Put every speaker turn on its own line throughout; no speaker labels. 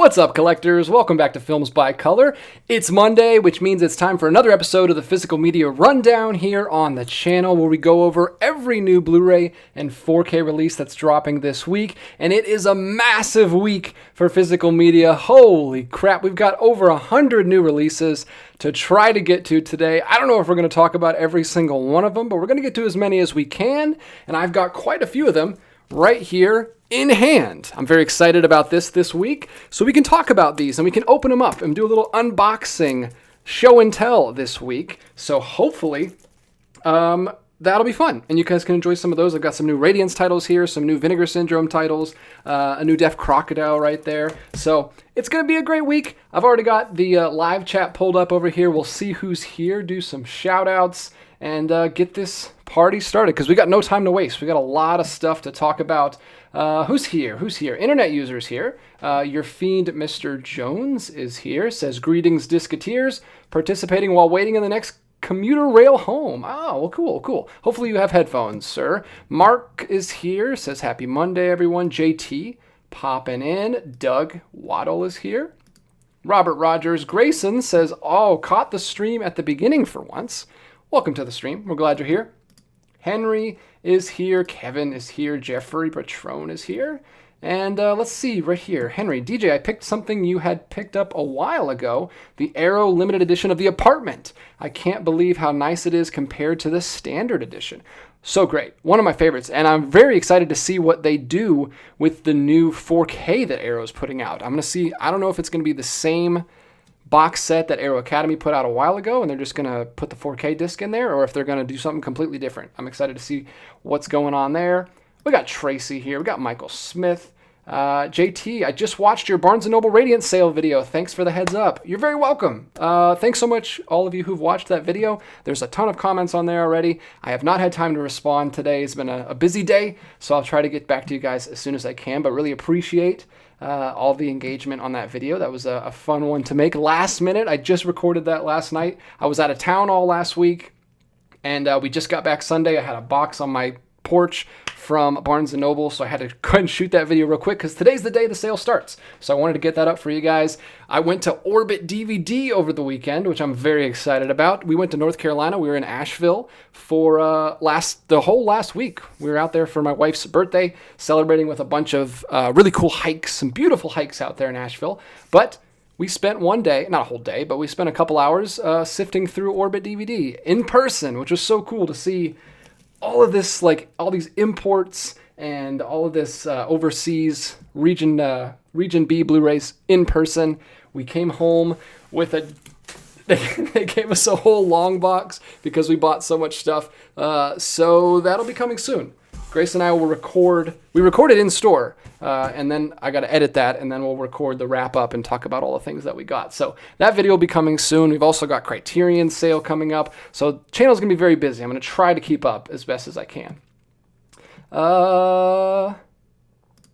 What's up, collectors? Welcome back to Films by Color. It's Monday, which means it's time for another episode of the Physical Media Rundown here on the channel, where we go over every new Blu-ray and 4K release that's dropping this week. And it is a massive week for physical media. Holy crap, we've got over 100 new releases to try to get to today. I don't know if we're going to talk about every single one of them, but we're going to get to as many as we can. And I've got quite a few of them right here in hand. I'm very excited about this week, so we can talk about these and we can open them up and do a little unboxing show and tell this week. So hopefully that'll be fun, and you guys can enjoy some of those. I've got some new Radiance titles here, some new Vinegar Syndrome titles, a new Deaf Crocodile right there. So it's going to be a great week. I've already got the live chat pulled up over here. We'll see who's here, do some shout outs, and get this party started, because we got no time to waste. We got a lot of stuff to talk about. Who's here? Internet users here. Your fiend, Mr. Jones, is here. Says, greetings, Disketeers. Participating while waiting in the next commuter rail home. Oh, well, cool. Hopefully you have headphones, sir. Mark is here. Says, happy Monday, everyone. JT, popping in. Doug Waddle is here. Robert Rogers Grayson says, oh, caught the stream at the beginning for once. Welcome to the stream. We're glad you're here. Henry is here. Kevin is here. Jeffrey Patron is here. And let's see right here. Henry, DJ, I picked something you had picked up a while ago. The Arrow limited edition of The Apartment. I can't believe how nice it is compared to the standard edition. So great. One of my favorites. And I'm very excited to see what they do with the new 4K that Arrow's putting out. I'm going to see, I don't know if it's going to be the same box set that Arrow Academy put out a while ago, and they're just going to put the 4K disc in there, or if they're going to do something completely different. I'm excited to see what's going on there. We got Tracy here. We got Michael Smith. JT, I just watched your Barnes & Noble Radiance sale video. Thanks for the heads up. You're very welcome. Thanks so much, all of you who've watched that video. There's a ton of comments on there already. I have not had time to respond today. It's been a busy day, so I'll try to get back to you guys as soon as I can, but really appreciate all the engagement on that video. That was a fun one to make last minute. I just recorded that last night. I was out of town all last week, and we just got back Sunday. I had a box on my porch from Barnes & Noble, so I had to go ahead and shoot that video real quick, because today's the day the sale starts. So I wanted to get that up for you guys. I went to Orbit DVD over the weekend, which I'm very excited about. We went to North Carolina. We were in Asheville for the whole last week. We were out there for my wife's birthday, celebrating with a bunch of really cool hikes, some beautiful hikes out there in Asheville. But we spent one day, not a whole day, but we spent a couple hours sifting through Orbit DVD in person, which was so cool to see all of this, like all these imports and all of this overseas region B Blu-rays in person. We came home with they gave us a whole long box because we bought so much stuff. So that'll be coming soon. Grace and I will we recorded in store, and then I got to edit that, and then we'll record the wrap up and talk about all the things that we got. So that video will be coming soon. We've also got Criterion sale coming up, so the channel's going to be very busy. I'm going to try to keep up as best as I can.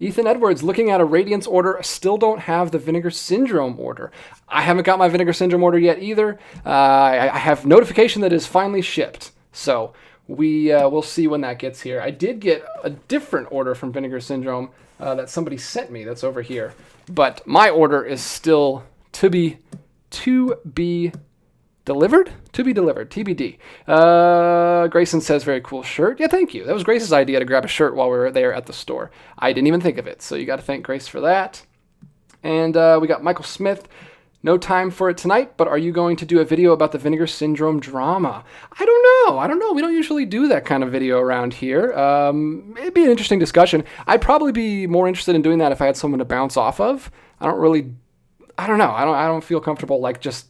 Ethan Edwards, looking at a Radiance order, still don't have the Vinegar Syndrome order. I haven't got my Vinegar Syndrome order yet either. I have notification that it is finally shipped, so we'll see when that gets here. I did get a different order from Vinegar Syndrome that somebody sent me that's over here, but my order is still to be delivered, TBD. Grayson says, very cool shirt. Yeah, thank you. That was Grace's idea to grab a shirt while we were there at the store. I didn't even think of it, so you got to thank Grace for that. And we got Michael Smith. No time for it tonight, but are you going to do a video about the Vinegar Syndrome drama? I don't know. We don't usually do that kind of video around here. It'd be an interesting discussion. I'd probably be more interested in doing that if I had someone to bounce off of. I don't feel comfortable like just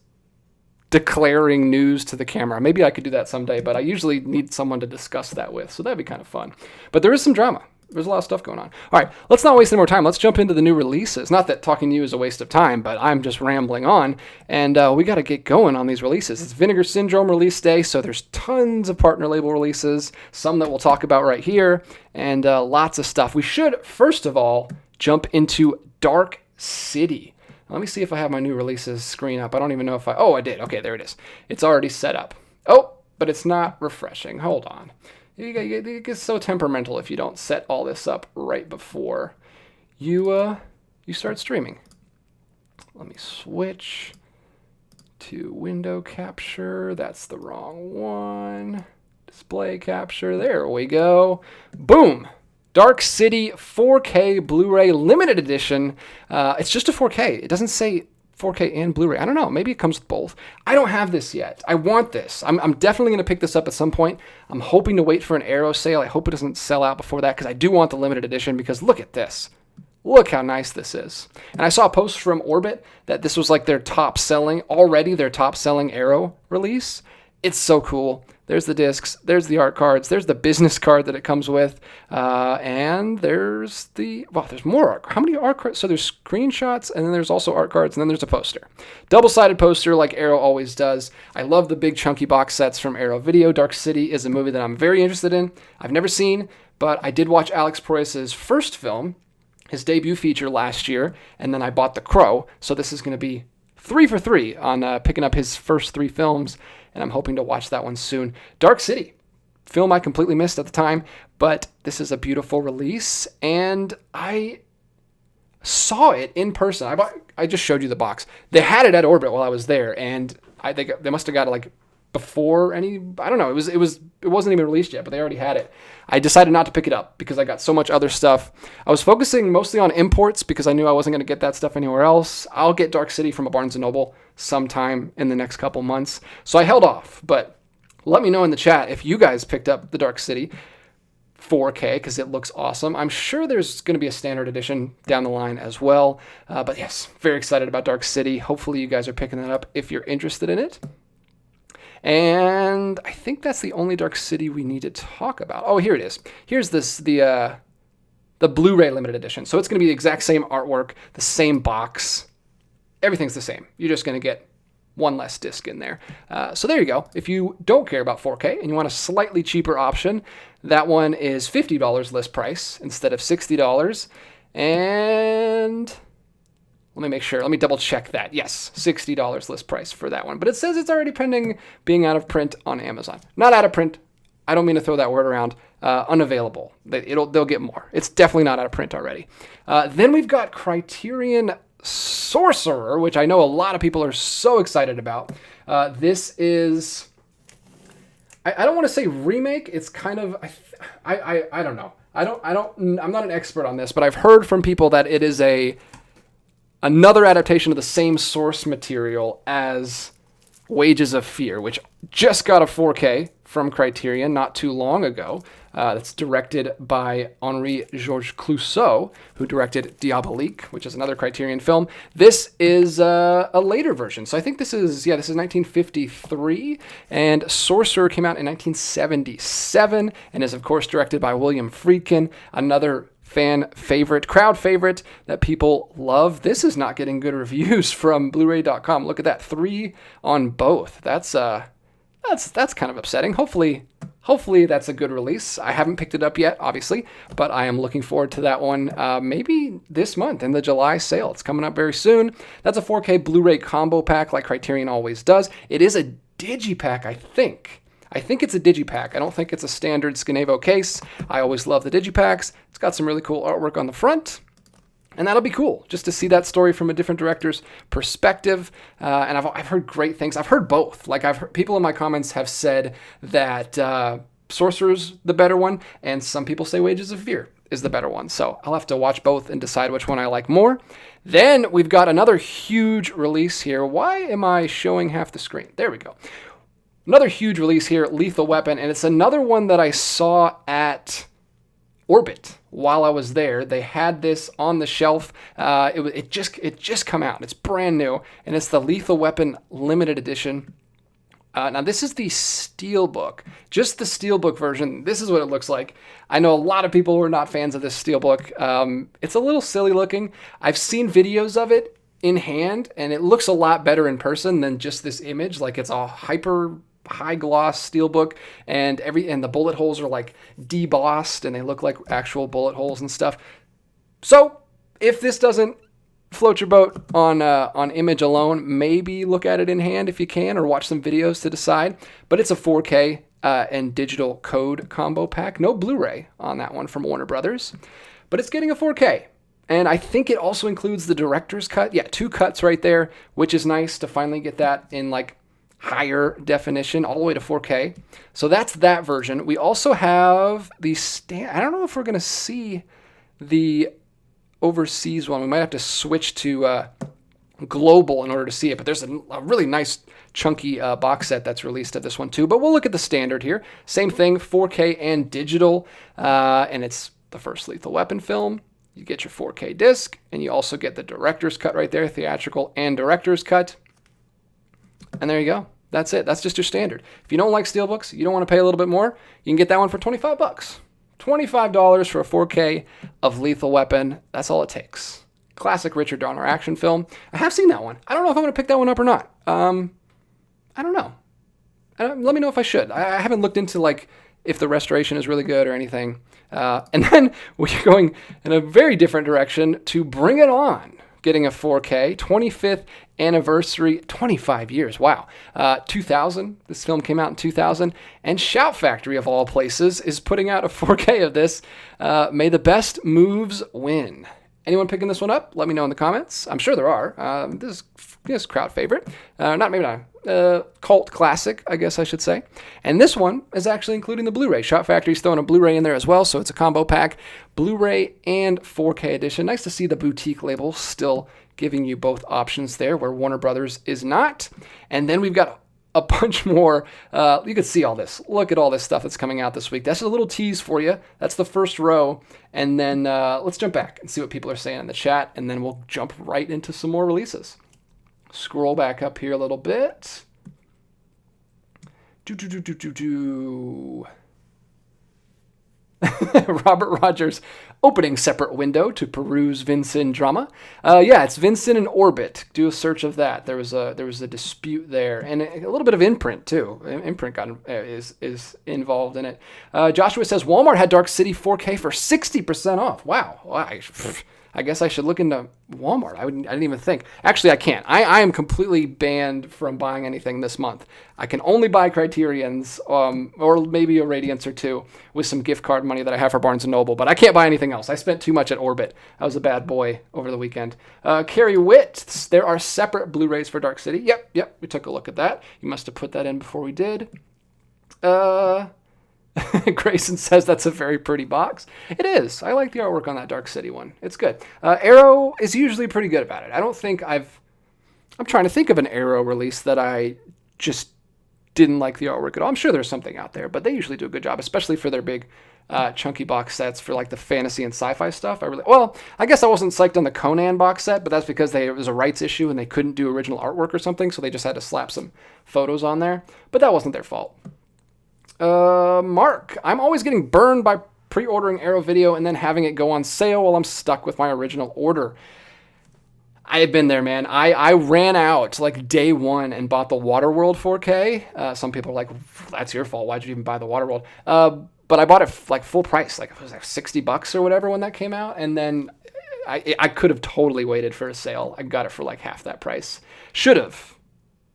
declaring news to the camera. Maybe I could do that someday, but I usually need someone to discuss that with, so that'd be kind of fun. But there is some drama. There's a lot of stuff going on. All right, let's not waste any more time. Let's jump into the new releases. Not that talking to you is a waste of time, but I'm just rambling on, and we got to get going on these releases. It's Vinegar Syndrome release day, so there's tons of partner label releases, some that we'll talk about right here, and lots of stuff. We should, first of all, jump into Dark City. Let me see if I have my new releases screen up. I don't even know if oh, I did. Okay, there it is. It's already set up. Oh, but it's not refreshing. Hold on. It gets so temperamental if you don't set all this up right before you start streaming. Let me switch to window capture. That's the wrong one. Display capture. There we go. Boom. Dark City 4K Blu-ray limited edition. It's just a 4K. It doesn't say 4K and Blu-ray. I don't know. Maybe it comes with both. I don't have this yet. I want this. I'm definitely going to pick this up at some point. I'm hoping to wait for an Arrow sale. I hope it doesn't sell out before that because I do want the limited edition because look at this. Look how nice this is. And I saw a post from Orbit that this was like their top selling Arrow release. It's so cool. There's the discs, there's the art cards, there's the business card that it comes with, and there's there's more art. How many art cards? So there's screenshots, and then there's also art cards, and then there's a poster. Double-sided poster like Arrow always does. I love the big chunky box sets from Arrow Video. Dark City is a movie that I'm very interested in. I've never seen, but I did watch Alex Proyas' first film, his debut feature last year, and then I bought The Crow, so this is going to be 3 for 3 on picking up his first 3 films, and I'm hoping to watch that one soon. Dark City, film I completely missed at the time, but this is a beautiful release, and I saw it in person. I just showed you the box. They had it at Orbit while I was there, and they must have got it like before I don't know. It wasn't even released yet, but they already had it. I decided not to pick it up because I got so much other stuff. I was focusing mostly on imports because I knew I wasn't going to get that stuff anywhere else. I'll get Dark City from a Barnes & Noble sometime in the next couple months. So I held off, but let me know in the chat if you guys picked up the Dark City 4K because it looks awesome. I'm sure there's going to be a standard edition down the line as well. But yes, very excited about Dark City. Hopefully you guys are picking that up if you're interested in it. And I think that's the only Dark City we need to talk about. Oh, here it is. Here's the Blu-ray limited edition. So it's going to be the exact same artwork, the same box. Everything's the same. You're just going to get one less disc in there. So there you go. If you don't care about 4K and you want a slightly cheaper option, that one is $50 list price instead of $60. And let me make sure. Let me double check that. Yes, $60 list price for that one. But it says it's already pending being out of print on Amazon. Not out of print. I don't mean to throw that word around. Unavailable. They'll get more. It's definitely not out of print already. Then we've got Criterion Sorcerer, which I know a lot of people are so excited about. This is, I don't want to say remake. It's kind of, I don't know. I'm not an expert on this, but I've heard from people that it is another adaptation of the same source material as Wages of Fear, which just got a 4K from Criterion not too long ago. That's directed by Henri-Georges Clouzot, who directed Diabolique, which is another Criterion film. This is a later version. So I think this is 1953, and Sorcerer came out in 1977, and is, of course, directed by William Friedkin, another crowd favorite that people love. This is not getting good reviews from Blu-ray.com. Look at that, 3 on both. That's kind of upsetting. Hopefully that's a good release. I haven't picked it up yet, obviously, but I am looking forward to that one maybe this month in the July sale. It's coming up very soon. That's a 4K Blu-ray combo pack like Criterion always does. It is a digipack, I think. I think it's a digipack. I don't think it's a standard Skenevo case. I always love the digipacks. It's got some really cool artwork on the front. And that'll be cool, just to see that story from a different director's perspective. And I've heard great things. I've heard both. Like, I've heard people in my comments have said that Sorcerer's the better one, and some people say Wages of Fear is the better one. So I'll have to watch both and decide which one I like more. Then we've got another huge release here. Why am I showing half the screen? There we go. Another huge release here, Lethal Weapon, and it's another one that I saw at Orbit while I was there. They had this on the shelf. It just come out. It's brand new, and it's the Lethal Weapon limited edition. Now this is the Steelbook, just the Steelbook version. This is what it looks like. I know a lot of people who are not fans of this Steelbook. It's a little silly looking. I've seen videos of it in hand, and it looks a lot better in person than just this image. Like, it's a hyper high gloss steelbook, and the bullet holes are like debossed and they look like actual bullet holes and stuff. So if this doesn't float your boat on image alone, maybe look at it in hand if you can, or watch some videos to decide. But it's a 4K and digital code combo pack. No Blu-ray on that one from Warner Brothers, but it's getting a 4K. And I think it also includes the director's cut. Yeah, 2 cuts right there, which is nice to finally get that in like higher definition all the way to 4K. So that's that version. We also have the I don't know if we're going to see the overseas one. We might have to switch to global in order to see it, but there's a really nice chunky box set that's released of this one too. But we'll look at the standard here. Same thing, 4K and digital, and it's the first Lethal Weapon film. You get your 4K disc, and you also get the director's cut right there, theatrical and director's cut. And there you go. That's it. That's just your standard. If you don't like Steelbooks, you don't want to pay a little bit more, you can get that one for $25. $25 for a 4K of Lethal Weapon. That's all it takes. Classic Richard Donner action film. I have seen that one. I don't know if I'm going to pick that one up or not. I don't know. Let me know if I should. I haven't looked into like if the restoration is really good or anything. And then we're going in a very different direction to Bring It On, getting a 4K, 25th anniversary, 25 years, wow. 2000, this film came out in 2000, and Shout Factory, of all places, is putting out a 4K of this. May the best moves win. Anyone picking this one up? Let me know in the comments. I'm sure there are. This is crowd favorite. Maybe not. Cult classic, I guess I should say. And this one is actually including the Blu-ray. Shout Factory's throwing a Blu-ray in there as well, so it's a combo pack. Blu-ray and 4K edition. Nice to see the boutique label still giving you both options there, where Warner Brothers is not. And then we've got a bunch more. You can see all this. Look at all this stuff that's coming out this week. That's a little tease for you. That's the first row. And then let's jump back and see what people are saying in the chat, and then we'll jump right into some more releases. Scroll back up here a little bit. Robert Rogers opening separate window to peruse Vin Syn drama. Yeah, it's Vin Syn in orbit. Do a search of that. There was a dispute there, and a little bit of Imprint too. Imprint is involved in it. Joshua says Walmart had Dark City 4K for 60% off. Wow. I guess I should look into Walmart. I didn't even think. Actually, I can't. I am completely banned from buying anything this month. I can only buy Criterions, or maybe a Radiance or two with some gift card money that I have for Barnes & Noble, but I can't buy anything else. I spent too much at Orbit. I was a bad boy over the weekend. Carrie Witt, there are separate Blu-rays for Dark City. Yep, we took a look at that. You must have put that in before we did. Grayson says that's a very pretty box. It is. I like the artwork on that Dark City one. It's good. Arrow is usually pretty good about it. I don't think I'm trying to think of an Arrow release that I just didn't like the artwork at all. I'm sure there's something out there, but they usually do a good job, especially for their big chunky box sets for like the fantasy and sci-fi stuff. I guess I wasn't psyched on the Conan box set, but that's because it was a rights issue and they couldn't do original artwork or something, so they just had to slap some photos on there. But that wasn't their fault. Mark, I'm always getting burned by pre-ordering Arrow Video and then having it go on sale while I'm stuck with my original order. I have been there, man. I ran out like day one and bought the Waterworld 4K. Some people are like, that's your fault. Why'd you even buy the Waterworld? But I bought it like full price. Like it was like $60 or whatever when that came out. And then I could have totally waited for a sale. I got it for like half that price. Should have.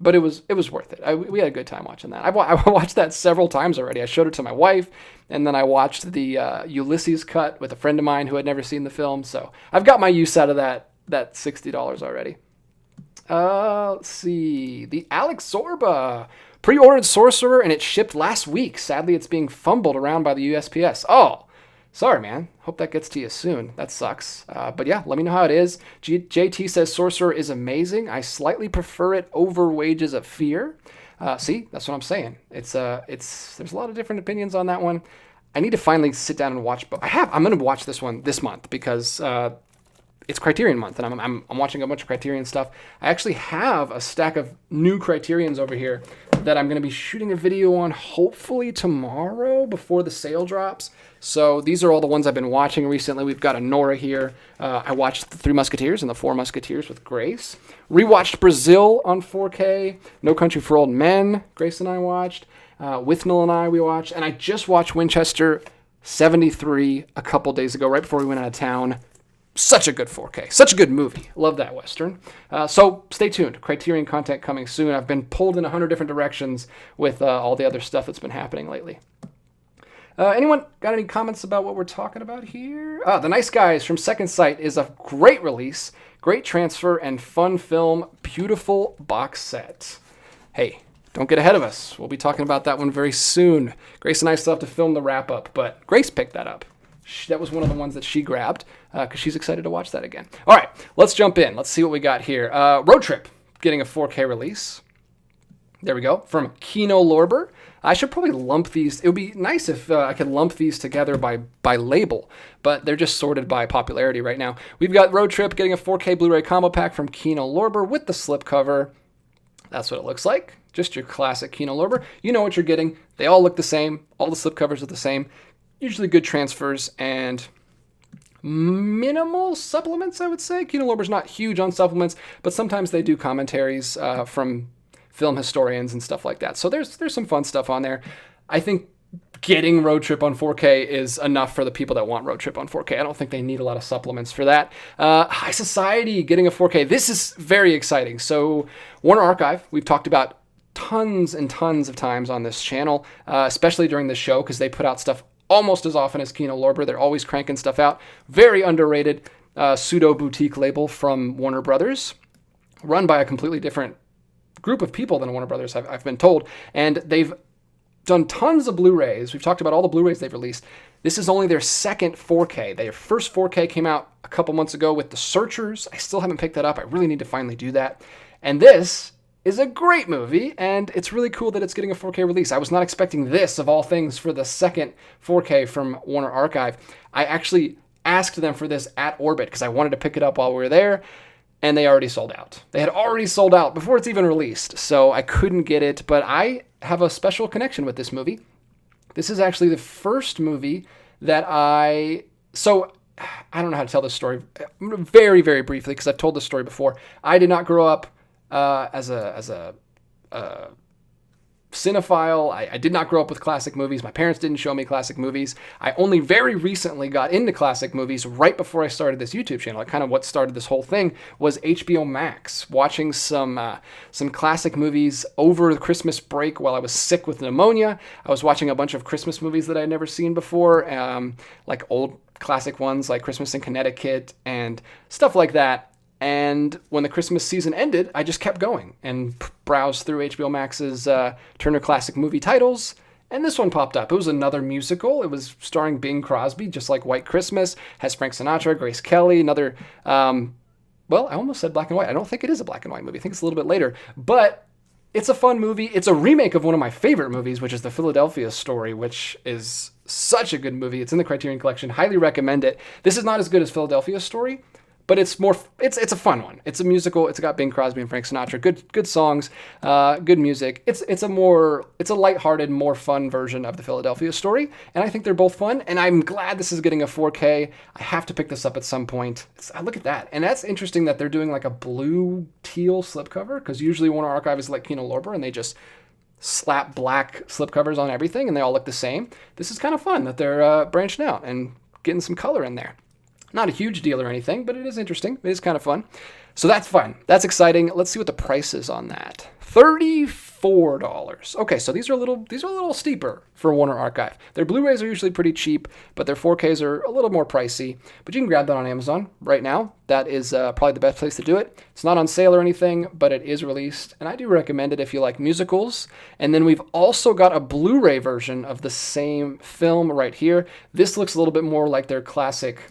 But it was worth it. We had a good time watching that. I watched that several times already. I showed it to my wife, and then I watched the Ulysses cut with a friend of mine who had never seen the film. So I've got my use out of that $60 already. Let's see. The Alex Zorba pre-ordered Sorcerer, and it shipped last week. Sadly, it's being fumbled around by the USPS. Oh, sorry, man. Hope that gets to you soon. That sucks. But yeah, let me know how it is. JT says Sorcerer is amazing. I slightly prefer it over Wages of Fear. See, that's what I'm saying. There's a lot of different opinions on that one. I need to finally sit down and watch. But I'm going to watch this one this month because it's Criterion month, and I'm watching a bunch of Criterion stuff. I actually have a stack of new Criterions over here that I'm going to be shooting a video on hopefully tomorrow before the sale drops. So these are all the ones I've been watching recently. We've got a Nora here. I watched The Three Musketeers and The Four Musketeers with Grace. Rewatched Brazil on 4K. No Country for Old Men, Grace and I watched. Withnell and I, we watched. And I just watched Winchester 73 a couple days ago, right before we went out of town. Such a good 4K. Such a good movie. Love that Western. So stay tuned. Criterion content coming soon. I've been pulled in 100 different directions with all the other stuff that's been happening lately. Anyone got any comments about what we're talking about here? The Nice Guys from Second Sight is a great release, great transfer, and fun film. Beautiful box set. Hey, don't get ahead of us. We'll be talking about that one very soon. Grace and I still have to film the wrap-up, but Grace picked that up. That was one of the ones that she grabbed because she's excited to watch that again. All right, let's jump in. Let's see what we got here. Road Trip getting a 4K release. There we go. From Kino Lorber. I should probably lump these. It would be nice if I could lump these together by label, but they're just sorted by popularity right now. We've got Road Trip getting a 4K Blu-ray combo pack from Kino Lorber with the slipcover. That's what it looks like. Just your classic Kino Lorber. You know what you're getting. They all look the same. All the slipcovers are the same. Usually good transfers and minimal supplements, I would say. Kino Lorber's not huge on supplements, but sometimes they do commentaries from film historians and stuff like that. So there's some fun stuff on there. I think getting Road Trip on 4K is enough for the people that want Road Trip on 4K. I don't think they need a lot of supplements for that. High Society getting a 4K. This is very exciting. So Warner Archive, we've talked about tons and tons of times on this channel, especially during this show because they put out stuff almost as often as Kino Lorber. They're always cranking stuff out. Very underrated pseudo boutique label from Warner Brothers, run by a completely different group of people than Warner Brothers, I've been told. And they've done tons of Blu-rays. We've talked about all the Blu-rays they've released. This is only their second 4K. Their first 4K came out a couple months ago with The Searchers. I still haven't picked that up. I really need to finally do that. And this is a great movie, and it's really cool that it's getting a 4K release. I was not expecting this, of all things, for the second 4K from Warner Archive. I actually asked them for this at Orbit because I wanted to pick it up while we were there, and they already sold out. They had already sold out before it's even released, so I couldn't get it, but I have a special connection with this movie. This is actually the first movie that So, I don't know how to tell this story very, very briefly because I've told this story before. I did not grow up as a cinephile. I did not grow up with classic movies. My parents didn't show me classic movies. I only very recently got into classic movies right before I started this YouTube channel. Like, kind of what started this whole thing was HBO Max, watching some classic movies over the Christmas break while I was sick with pneumonia. I was watching a bunch of Christmas movies that I'd never seen before, like old classic ones like Christmas in Connecticut and stuff like that. And when the Christmas season ended, I just kept going and browsed through HBO Max's Turner Classic Movie titles, and this one popped up. It was another musical. It was starring Bing Crosby, just like White Christmas. Has Frank Sinatra, Grace Kelly, another... well, I almost said black and white. I don't think it is a black and white movie. I think it's a little bit later. But it's a fun movie. It's a remake of one of my favorite movies, which is The Philadelphia Story, which is such a good movie. It's in the Criterion Collection. Highly recommend it. This is not as good as Philadelphia Story, but it's a fun one. It's a musical. It's got Bing Crosby and Frank Sinatra. Good songs, good music. It's a lighthearted, more fun version of The Philadelphia Story, and I think they're both fun. And I'm glad this is getting a 4K. I have to pick this up at some point. Look at that, and that's interesting that they're doing like a blue teal slipcover because usually Warner Archive is like Kino Lorber and they just slap black slipcovers on everything and they all look the same. This is kind of fun that they're branching out and getting some color in there. Not a huge deal or anything, but it is interesting. It is kind of fun. So that's fun. That's exciting. Let's see what the price is on that. $34. Okay, so these are a little steeper for Warner Archive. Their Blu-rays are usually pretty cheap, but their 4Ks are a little more pricey. But you can grab that on Amazon right now. That is probably the best place to do it. It's not on sale or anything, but it is released, and I do recommend it if you like musicals. And then we've also got a Blu-ray version of the same film right here. This looks a little bit more like their classic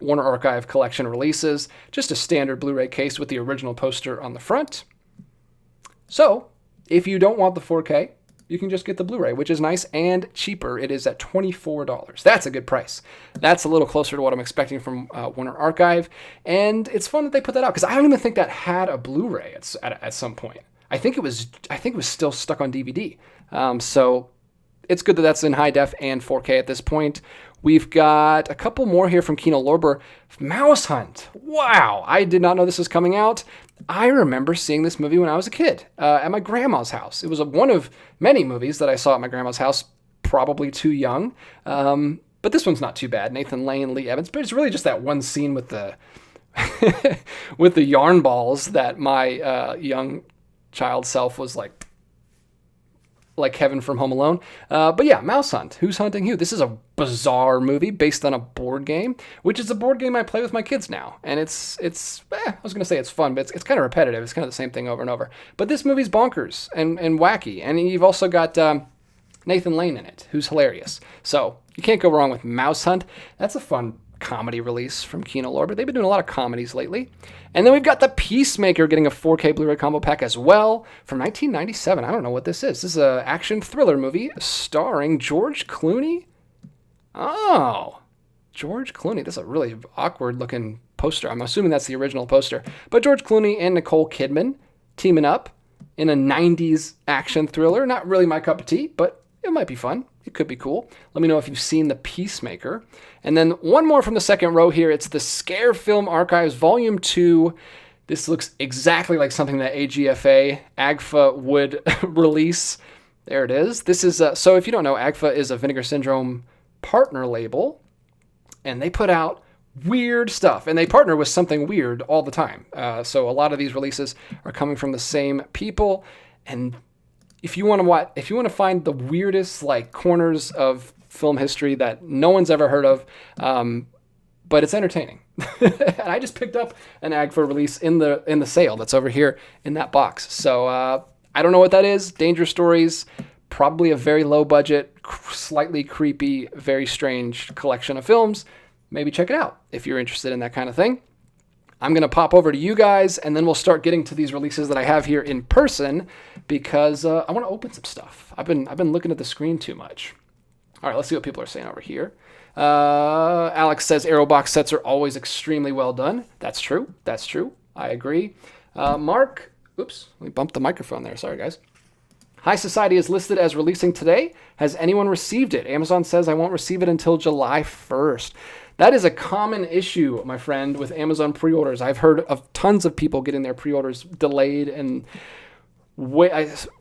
Warner Archive collection releases, just a standard Blu-ray case with the original poster on the front. So, if you don't want the 4K, you can just get the Blu-ray, which is nice and cheaper. It is at $24. That's a good price. That's a little closer to what I'm expecting from Warner Archive, and it's fun that they put that out because I don't even think that had a Blu-ray at some point. I think it was still stuck on DVD. So it's good that that's in high def and 4K at this point. We've got a couple more here from Kino Lorber. Mouse Hunt. Wow, I did not know this was coming out. I remember seeing this movie when I was a kid at my grandma's house. It was one of many movies that I saw at my grandma's house, probably too young. But this one's not too bad. Nathan Lane, Lee Evans. But it's really just that one scene with the with the yarn balls that my young child self was like like Kevin from Home Alone. But yeah, Mouse Hunt. Who's hunting who? This is a bizarre movie based on a board game, which is a board game I play with my kids now. And I was going to say it's fun, but it's kind of repetitive. It's kind of the same thing over and over. But this movie's bonkers and wacky. And you've also got Nathan Lane in it, who's hilarious. So you can't go wrong with Mouse Hunt. That's a fun comedy release from Kino Lorber. They've been doing a lot of comedies lately. And then we've got The Peacemaker getting a 4K Blu-ray combo pack as well from 1997. I don't know what this is. This is an action thriller movie starring George Clooney. Oh, George Clooney. This is a really awkward looking poster. I'm assuming that's the original poster. But George Clooney and Nicole Kidman teaming up in a 90s action thriller. Not really my cup of tea, but it might be fun. It could be cool. Let me know if you've seen The Peacemaker. And then one more from the second row here. It's the Scare Film Archives Volume 2. This looks exactly like something that AGFA would release. There it is. This is, so if you don't know, AGFA is a Vinegar Syndrome partner label. And they put out weird stuff. And they partner with something weird all the time. So a lot of these releases are coming from the same people. And if you want to find the weirdest like corners of film history that no one's ever heard of, but it's entertaining. And I just picked up an AGFA release in the sale that's over here in that box. So I don't know what that is. Dangerous Stories, probably a very low budget, slightly creepy, very strange collection of films. Maybe check it out if you're interested in that kind of thing. I'm going to pop over to you guys, and then we'll start getting to these releases that I have here in person because I want to open some stuff. I've been looking at the screen too much. All right, let's see what people are saying over here. Alex says Aero box sets are always extremely well done. That's true. I agree. Mark, oops, let me bump the microphone there. Sorry, guys. High Society is listed as releasing today. Has anyone received it? Amazon says I won't receive it until July 1st. That is a common issue, my friend, with Amazon pre-orders. I've heard of tons of people getting their pre-orders delayed, and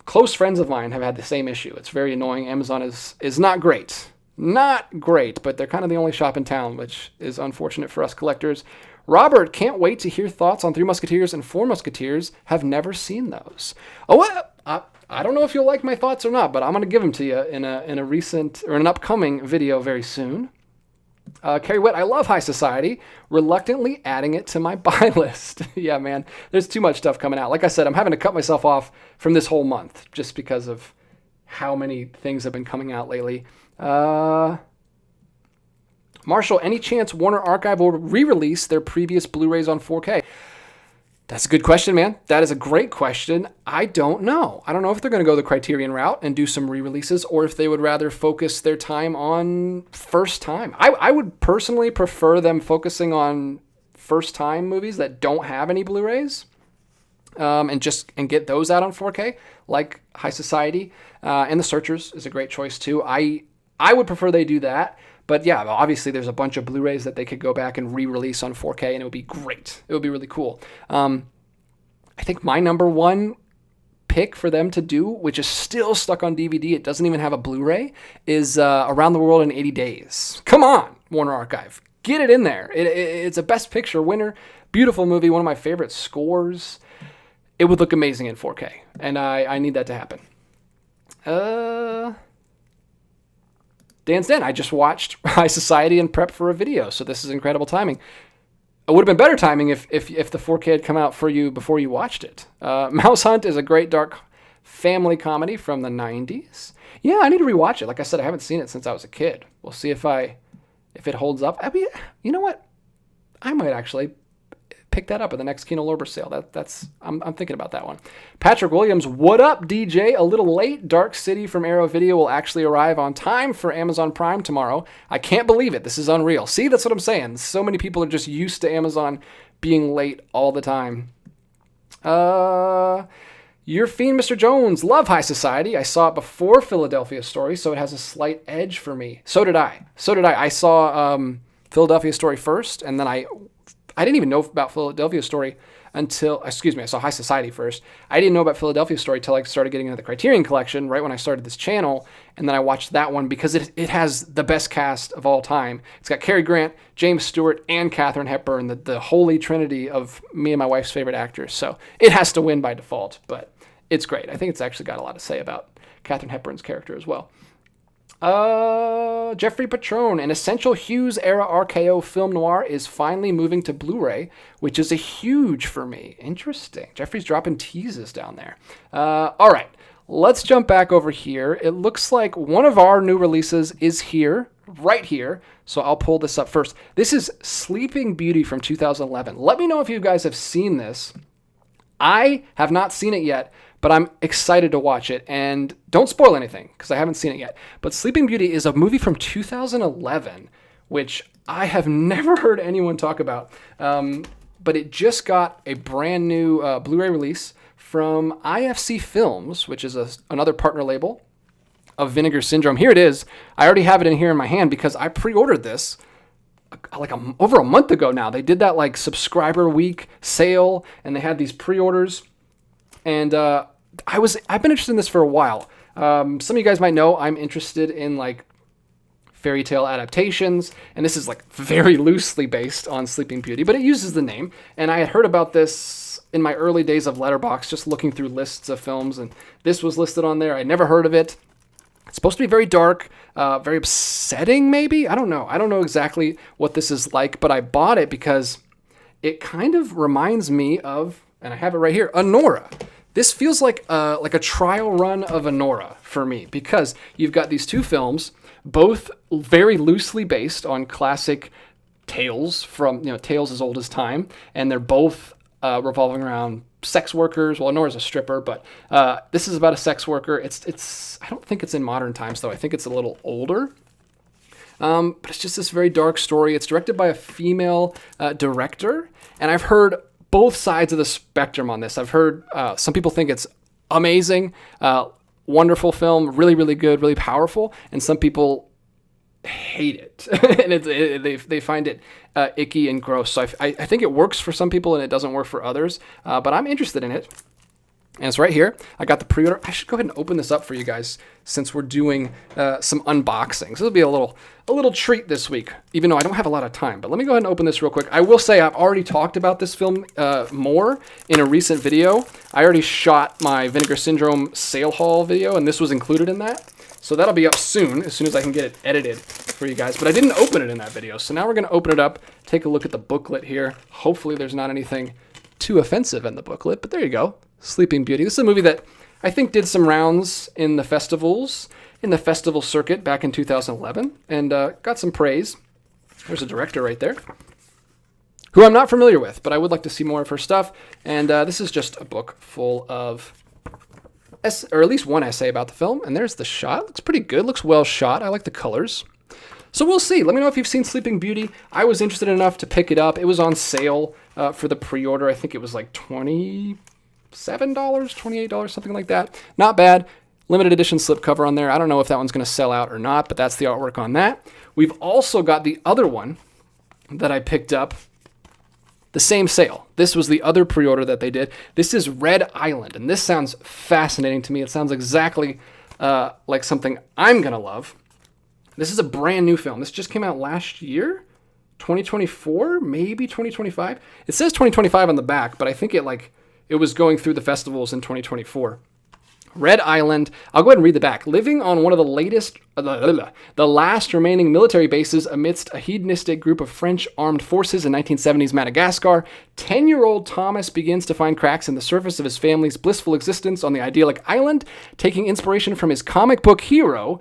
close friends of mine have had the same issue. It's very annoying. Amazon is not great. Not great, but they're kind of the only shop in town, which is unfortunate for us collectors. Robert, can't wait to hear thoughts on Three Musketeers and Four Musketeers. Have never seen those. Oh, what? I don't know if you'll like my thoughts or not, but I'm going to give them to you in a recent or an upcoming video very soon. Carrie Witt, I love High Society. Reluctantly adding it to my buy list. Yeah, man, there's too much stuff coming out. Like I said, I'm having to cut myself off from this whole month just because of how many things have been coming out lately. Marshall, any chance Warner Archive will re-release their previous Blu-rays on 4K? That's a good question, man. That is a great question. I don't know. I don't know if they're going to go the Criterion route and do some re-releases or if they would rather focus their time on first time. I would personally prefer them focusing on first time movies that don't have any Blu-rays and get those out on 4K, like High Society. And The Searchers is a great choice too. I would prefer they do that. But yeah, obviously there's a bunch of Blu-rays that they could go back and re-release on 4K, and it would be great. It would be really cool. I think my number one pick for them to do, which is still stuck on DVD, it doesn't even have a Blu-ray, is Around the World in 80 Days. Come on, Warner Archive. Get it in there. It's a Best Picture winner. Beautiful movie, one of my favorite scores. It would look amazing in 4K, and I need that to happen. Dan's Den, I just watched High Society and prep for a video, so this is incredible timing. It would have been better timing if the 4K had come out for you before you watched it. Mouse Hunt is a great dark family comedy from the 90s. Yeah, I need to rewatch it. Like I said, I haven't seen it since I was a kid. We'll see if it holds up. I mean, you know what? I might actually pick that up at the next Kino Lorber sale. I'm thinking about that one. Patrick Williams, what up, DJ? A little late. Dark City from Arrow Video will actually arrive on time for Amazon Prime tomorrow. I can't believe it. This is unreal. See, that's what I'm saying. So many people are just used to Amazon being late all the time. Your Fiend, Mr. Jones. Love High Society. I saw it before Philadelphia Story, so it has a slight edge for me. So did I. I saw Philadelphia Story first, and then I didn't even know about Philadelphia Story I saw High Society first. I didn't know about Philadelphia Story until I started getting into the Criterion collection right when I started this channel, and then I watched that one because it has the best cast of all time. It's got Cary Grant, James Stewart, and Katharine Hepburn, the holy trinity of me and my wife's favorite actors. So it has to win by default, but it's great. I think it's actually got a lot to say about Katharine Hepburn's character as well. Jeffrey Patrone, an essential Hughes era RKO film noir, is finally moving to Blu-ray, which is a huge for me. Interesting. Jeffrey's dropping teases down there. All right, let's jump back over here. It looks like one of our new releases is here, right here. So I'll pull this up first. This is Sleeping Beauty from 2011. Let me know if you guys have seen this. I have not seen it yet, but I'm excited to watch it. And don't spoil anything, because I haven't seen it yet. But Sleeping Beauty is a movie from 2011, which I have never heard anyone talk about. But it just got a brand new Blu-ray release from IFC Films, which is another partner label of Vinegar Syndrome. Here it is. I already have it in here in my hand because I pre-ordered this like over a month ago now. They did that like subscriber week sale, and they had these pre-orders. And I've been interested in this for a while. Some of you guys might know I'm interested in like fairy tale adaptations, and this is like very loosely based on Sleeping Beauty, but it uses the name. And I had heard about this in my early days of Letterboxd, just looking through lists of films, and this was listed on there. I'd never heard of it. It's supposed to be very dark, very upsetting maybe. I don't know. I don't know exactly what this is like, but I bought it because it kind of reminds me of, and I have it right here, Anora. This feels like a trial run of Anora for me, because you've got these two films, both very loosely based on classic tales from, tales as old as time, and they're both revolving around sex workers. Well, Anora's a stripper, but this is about a sex worker. It's I don't think it's in modern times, though. I think it's a little older. But it's just this very dark story. It's directed by a female director, and I've heard both sides of the spectrum on this. I've heard some people think it's amazing, wonderful film, really, really good, really powerful, and some people hate it, and they find it icky and gross. So I think it works for some people and it doesn't work for others, but I'm interested in it. And it's right here. I got the pre-order. I should go ahead and open this up for you guys since we're doing some unboxings. This will be a little treat this week, even though I don't have a lot of time. But let me go ahead and open this real quick. I will say I've already talked about this film more in a recent video. I already shot my Vinegar Syndrome sale haul video, and this was included in that. So that'll be up soon as I can get it edited for you guys. But I didn't open it in that video. So now we're going to open it up, take a look at the booklet here. Hopefully there's not anything too offensive in the booklet, but there you go. Sleeping Beauty. This is a movie that I think did some rounds in the festivals, in the festival circuit back in 2011, and got some praise. There's a director right there, who I'm not familiar with, but I would like to see more of her stuff. And this is just a book full of, or at least one essay about the film. And there's the shot. Looks pretty good. Looks well shot. I like the colors. So we'll see. Let me know if you've seen Sleeping Beauty. I was interested enough to pick it up. It was on sale for the pre-order. I think it was like $27, $28, something like that. Not bad. Limited edition slipcover on there. I don't know if that one's going to sell out or not, but that's the artwork on that. We've also got the other one that I picked up, the same sale. This was the other pre-order that they did. This is Red Island, and this sounds fascinating to me. It sounds exactly like something I'm going to love. This is a brand new film. This just came out last year, 2024, maybe 2025. It says 2025 on the back, but I think it was going through the festivals in 2024. Red Island. I'll go ahead and read the back. Living on one of the last remaining military bases amidst a hedonistic group of French armed forces in 1970s Madagascar, 10-year-old Thomas begins to find cracks in the surface of his family's blissful existence on the idyllic island. Taking inspiration from his comic book hero,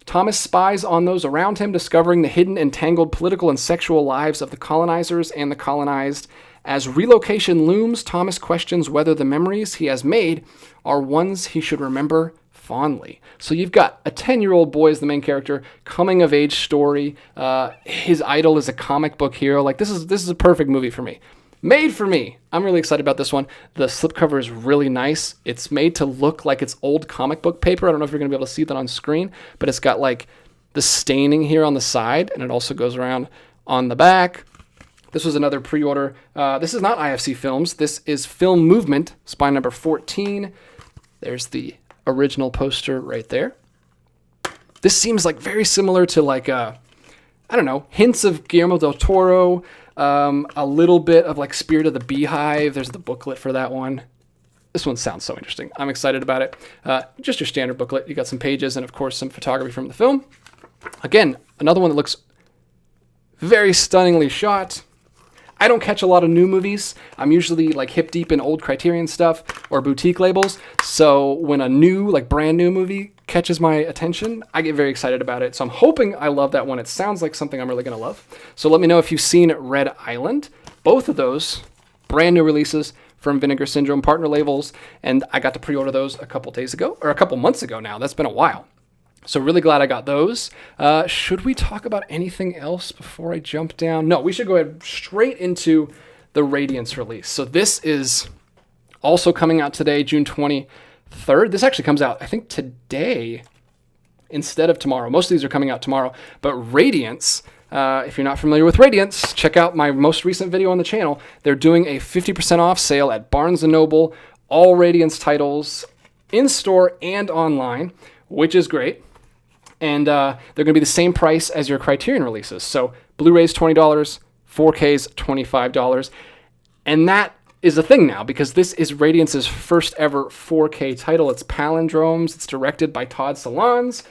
Thomas spies on those around him, discovering the hidden and tangled political and sexual lives of the colonizers and the colonized. As relocation looms, Thomas questions whether the memories he has made are ones he should remember fondly. So you've got a 10-year-old boy as the main character, coming-of-age story. His idol is a comic book hero. Like, this is a perfect movie for me. Made for me. I'm really excited about this one. The slipcover is really nice. It's made to look like it's old comic book paper. I don't know if you're going to be able to see that on screen, but it's got like the staining here on the side, and it also goes around on the back. This was another pre-order. This is not IFC Films. This is Film Movement, spine number 14. There's the original poster right there. This seems like very similar to like, I don't know, hints of Guillermo del Toro, a little bit of like Spirit of the Beehive. There's the booklet for that one. This one sounds so interesting. I'm excited about it. Just your standard booklet. You got some pages and, of course, some photography from the film. Again, another one that looks very stunningly shot. I don't catch a lot of new movies. I'm usually like hip deep in old Criterion stuff or boutique labels. So when a new, like brand new movie catches my attention, I get very excited about it. So I'm hoping I love that one. It sounds like something I'm really going to love. So let me know if you've seen Red Island. Both of those brand new releases from Vinegar Syndrome partner labels. And I got to pre-order those a couple days ago, or a couple months ago now. That's been a while. So really glad I got those. Should we talk about anything else before I jump down? No, we should go ahead straight into the Radiance release. So this is also coming out today, June 23rd. This actually comes out, I think, today instead of tomorrow. Most of these are coming out tomorrow. But Radiance, if you're not familiar with Radiance, check out my most recent video on the channel. They're doing a 50% off sale at Barnes & Noble. All Radiance titles in store and online, which is great. And they're going to be the same price as your Criterion releases. So Blu-ray's $20, 4K's $25. And that is a thing now because this is Radiance's first ever 4K title. It's Palindromes. It's directed by Todd Solondz.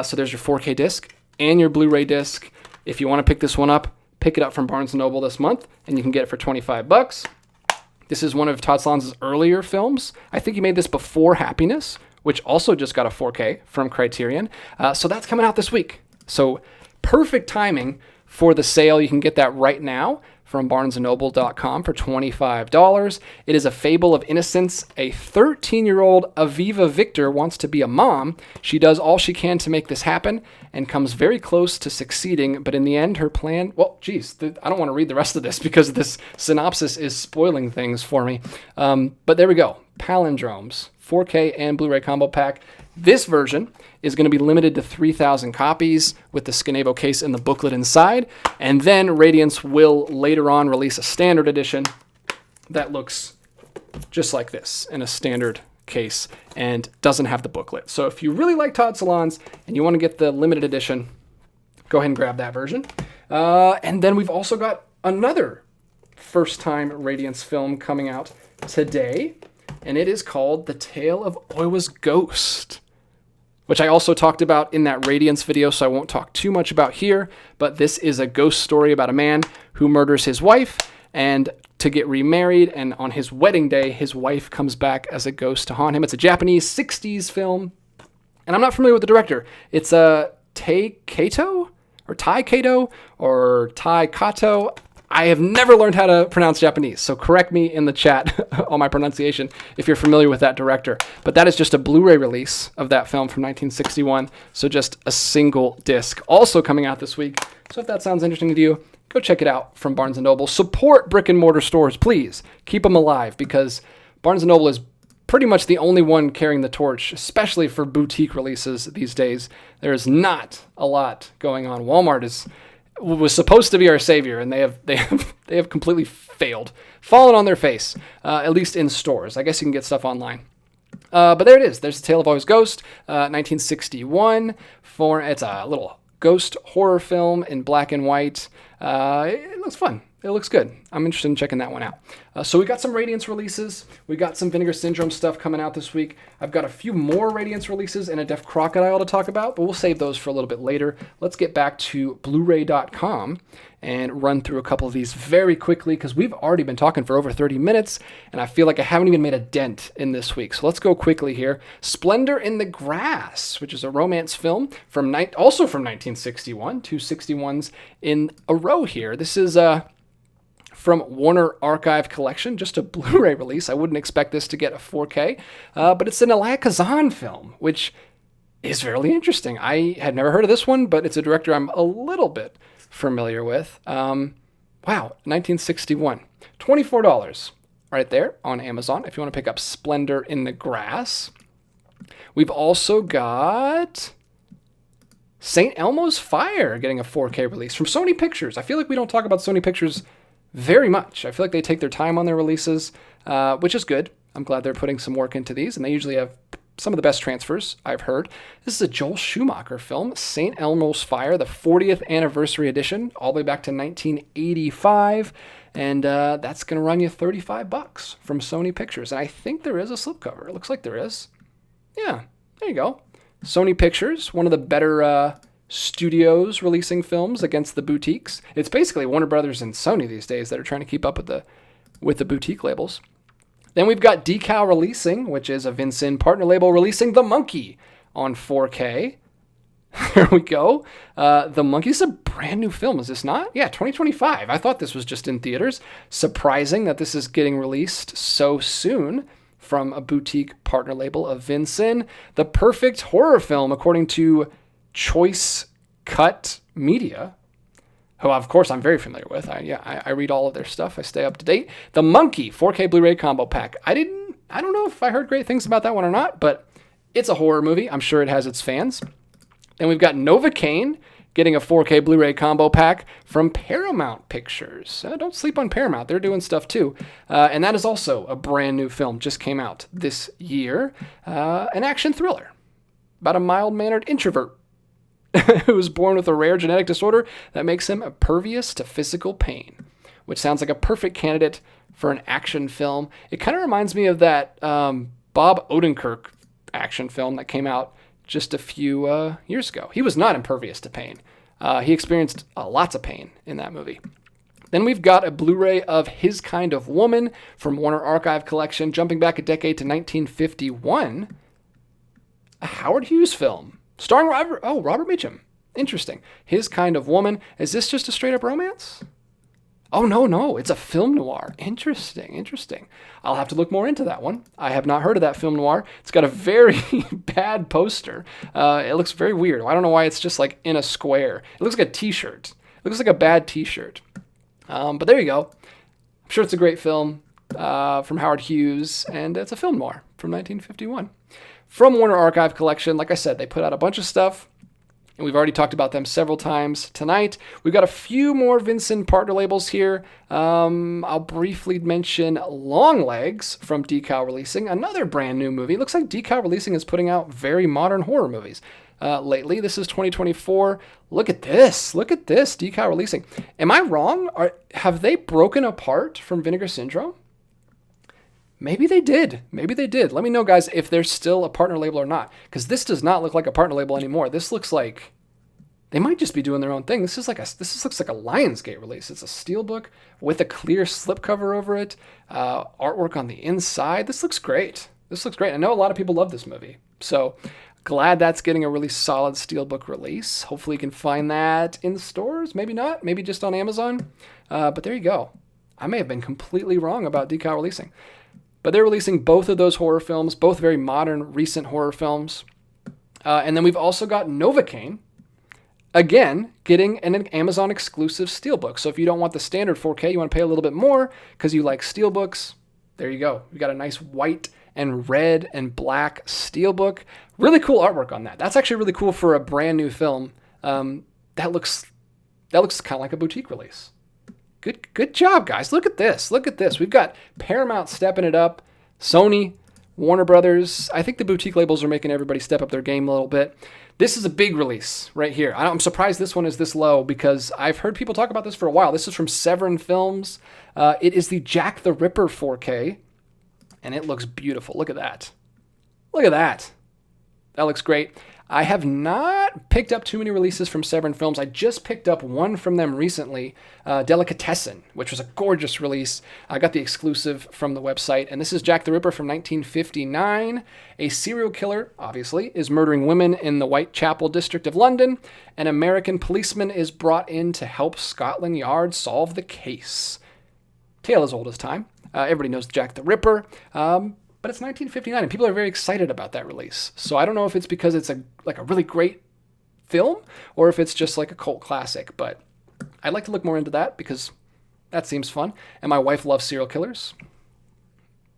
So there's your 4K disc and your Blu-ray disc. If you want to pick this one up, pick it up from Barnes & Noble this month, and you can get it for $25. This is one of Todd Solondz's earlier films. I think he made this before Happiness, which also just got a 4K from Criterion. So that's coming out this week. So perfect timing for the sale. You can get that right now from barnesandnoble.com for $25. It is A Fable of Innocence. A 13-year-old Aviva Victor wants to be a mom. She does all she can to make this happen and comes very close to succeeding. But in the end, her plan... Well, geez, I don't want to read the rest of this because this synopsis is spoiling things for me. But there we go. Palindromes. 4K and Blu-ray combo pack. This version is going to be limited to 3,000 copies with the Scanavo case and the booklet inside. And then Radiance will later on release a standard edition that looks just like this in a standard case and doesn't have the booklet. So if you really like Todd Solondz and you want to get the limited edition, go ahead and grab that version. And then we've also got another first-time Radiance film coming out today. And it is called The Tale of Oiwa's Ghost, which I also talked about in that Radiance video, so I won't talk too much about here. But this is a ghost story about a man who murders his wife and to get remarried. And on his wedding day, his wife comes back as a ghost to haunt him. It's a Japanese 60s film. And I'm not familiar with the director. It's a Tai Kato or Tai Kato. I have never learned how to pronounce Japanese, so correct me in the chat on my pronunciation if you're familiar with that director. But that is just a Blu-ray release of that film from 1961, so just a single disc. Also coming out this week, so if that sounds interesting to you, go check it out from Barnes & Noble. Support brick-and-mortar stores, please. Keep them alive, because Barnes & Noble is pretty much the only one carrying the torch, especially for boutique releases these days. There is not a lot going on. Walmart was supposed to be our savior, and they have completely fallen on their face, at least in stores. I guess you can get stuff online. But there it is. There's The Tale of Oiwa's Ghost, 1961. It's a little ghost horror film in black and white. It looks fun. It looks good. I'm interested in checking that one out. So we got some Radiance releases. We got some Vinegar Syndrome stuff coming out this week. I've got a few more Radiance releases and a Deaf Crocodile to talk about, but we'll save those for a little bit later. Let's get back to Blu-ray.com and run through a couple of these very quickly because we've already been talking for over 30 minutes, and I feel like I haven't even made a dent in this week. So let's go quickly here. Splendor in the Grass, which is a romance film also from 1961. Two 61s in a row here. This is from Warner Archive Collection, just a Blu-ray release. I wouldn't expect this to get a 4K, but it's an Elia Kazan film, which is fairly interesting. I had never heard of this one, but it's a director I'm a little bit familiar with. Wow, 1961. $24 right there on Amazon if you want to pick up Splendor in the Grass. We've also got St. Elmo's Fire getting a 4K release from Sony Pictures. I feel like we don't talk about Sony Pictures very much. I feel like they take their time on their releases, which is good. I'm glad they're putting some work into these, and they usually have some of the best transfers I've heard. This is a Joel Schumacher film, St. Elmo's Fire, the 40th anniversary edition, all the way back to 1985. and that's going to run you $35 from Sony Pictures. And I think there is a slipcover. It looks like there is. Yeah, there you go. Sony Pictures, one of the better studios releasing films against the boutiques. It's basically Warner Brothers and Sony these days that are trying to keep up with the boutique labels. Then we've got Decal Releasing, which is a Vin Syn partner label, releasing The Monkey on 4K. There we go. The Monkey is a brand new film, is this not? Yeah, 2025. I thought this was just in theaters. Surprising that this is getting released so soon from a boutique partner label of Vin Syn. The perfect horror film, according to Choice Cut Media, who, of course, I'm very familiar with. I read all of their stuff. I stay up to date. The Monkey 4K Blu-ray combo pack. I don't know if I heard great things about that one or not, but it's a horror movie. I'm sure it has its fans. Then we've got Novocaine getting a 4K Blu-ray combo pack from Paramount Pictures. Don't sleep on Paramount. They're doing stuff too. And that is also a brand new film. Just came out this year. An action thriller about a mild-mannered introvert who was born with a rare genetic disorder that makes him impervious to physical pain, which sounds like a perfect candidate for an action film. It kind of reminds me of that Bob Odenkirk action film that came out just a few years ago. He was not impervious to pain. He experienced lots of pain in that movie. Then we've got a Blu-ray of His Kind of Woman from Warner Archive Collection, jumping back a decade to 1951. A Howard Hughes film. Starring Robert Mitchum. Interesting. His Kind of Woman. Is this just a straight-up romance? Oh, no. It's a film noir. Interesting. I'll have to look more into that one. I have not heard of that film noir. It's got a very bad poster. It looks very weird. I don't know why it's just like in a square. It looks like a t-shirt. It looks like a bad t-shirt. But there you go. I'm sure it's a great film from Howard Hughes, and it's a film noir from 1951. From Warner Archive Collection, like I said, they put out a bunch of stuff, and we've already talked about them several times tonight. We've got a few more Vin Syn partner labels here. I'll briefly mention Longlegs from Decal Releasing, another brand new movie. It looks like Decal Releasing is putting out very modern horror movies lately. This is 2024. Look at this, Decal Releasing. Am I wrong? Have they broken apart from Vinegar Syndrome? Maybe they did. Let me know, guys, if they're still a partner label or not. Because this does not look like a partner label anymore. This looks like they might just be doing their own thing. This looks like a Lionsgate release. It's a steelbook with a clear slipcover over it. Artwork on the inside. This looks great. I know a lot of people love this movie. So glad that's getting a really solid steelbook release. Hopefully you can find that in the stores. Maybe not. Maybe just on Amazon. But there you go. I may have been completely wrong about Decal Releasing. But they're releasing both of those horror films, both very modern, recent horror films. And then we've also got Novocaine, again, getting an Amazon exclusive steelbook. So if you don't want the standard 4K, you want to pay a little bit more because you like steelbooks, there you go. We've got a nice white and red and black steelbook. Really cool artwork on that. That's actually really cool for a brand new film. That looks kind of like a boutique release. Good job, guys. Look at this. We've got Paramount stepping it up, Sony, Warner Brothers. I think the boutique labels are making everybody step up their game a little bit. This is a big release right here. I'm surprised this one is this low because I've heard people talk about this for a while. This is from Severin Films. It is the Jack the Ripper 4K, and it looks beautiful. Look at that. That looks great. I have not picked up too many releases from Severin Films. I just picked up one from them recently, Delicatessen, which was a gorgeous release. I got the exclusive from the website, and this is Jack the Ripper from 1959. A serial killer, obviously, is murdering women in the Whitechapel district of London. An American policeman is brought in to help Scotland Yard solve the case. Tale as old as time. Everybody knows Jack the Ripper. But it's 1959, and people are very excited about that release. So I don't know if it's because it's a really great film, or if it's just like a cult classic. But I'd like to look more into that because that seems fun. And my wife loves serial killers.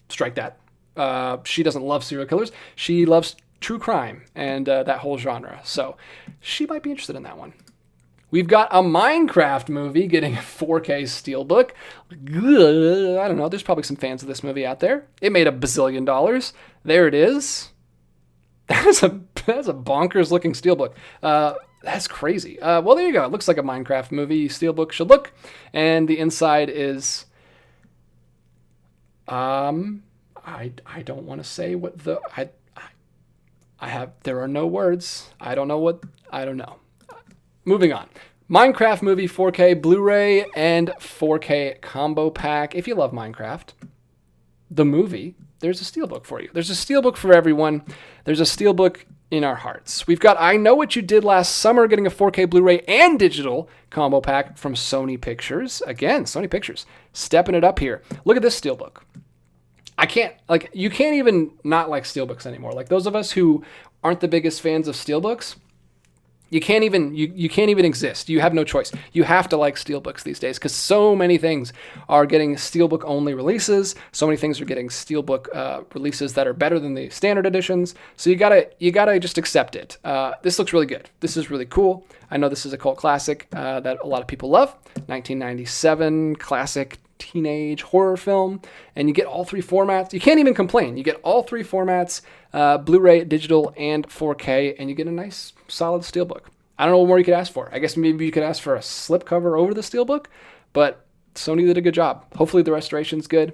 Strike that. She doesn't love serial killers. She loves true crime and that whole genre. So she might be interested in that one. We've got a Minecraft movie getting a 4K steelbook. I don't know. There's probably some fans of this movie out there. It made $1 bazillion. There it is. That's a bonkers looking steelbook. That's crazy. Well, there you go. It looks like a Minecraft movie Steelbook should look. And the inside is... I don't want to say what the... there are no words. I don't know. Moving on. Minecraft movie 4K Blu-ray and 4K combo pack. If you love Minecraft, the movie, there's a Steelbook for you. There's a Steelbook for everyone. There's a Steelbook in our hearts. We've got I Know What You Did Last Summer, getting a 4K Blu-ray and digital combo pack from Sony Pictures. Again, Sony Pictures, stepping it up here. Look at this Steelbook. You can't even not like Steelbooks anymore. Like those of us who aren't the biggest fans of Steelbooks, you can't even exist. You have no choice. You have to like Steelbooks these days because so many things are getting Steelbook-only releases. So many things are getting Steelbook releases that are better than the standard editions. So you gotta just accept it. This looks really good. This is really cool. I know this is a cult classic that a lot of people love. 1997 classic teenage horror film, and you get all three formats. You can't even complain. You get all three formats, Blu-ray, digital, and 4K, and you get a nice, solid Steelbook. I don't know what more you could ask for. I guess maybe you could ask for a slipcover over the Steelbook, but Sony did a good job. Hopefully the restoration's good.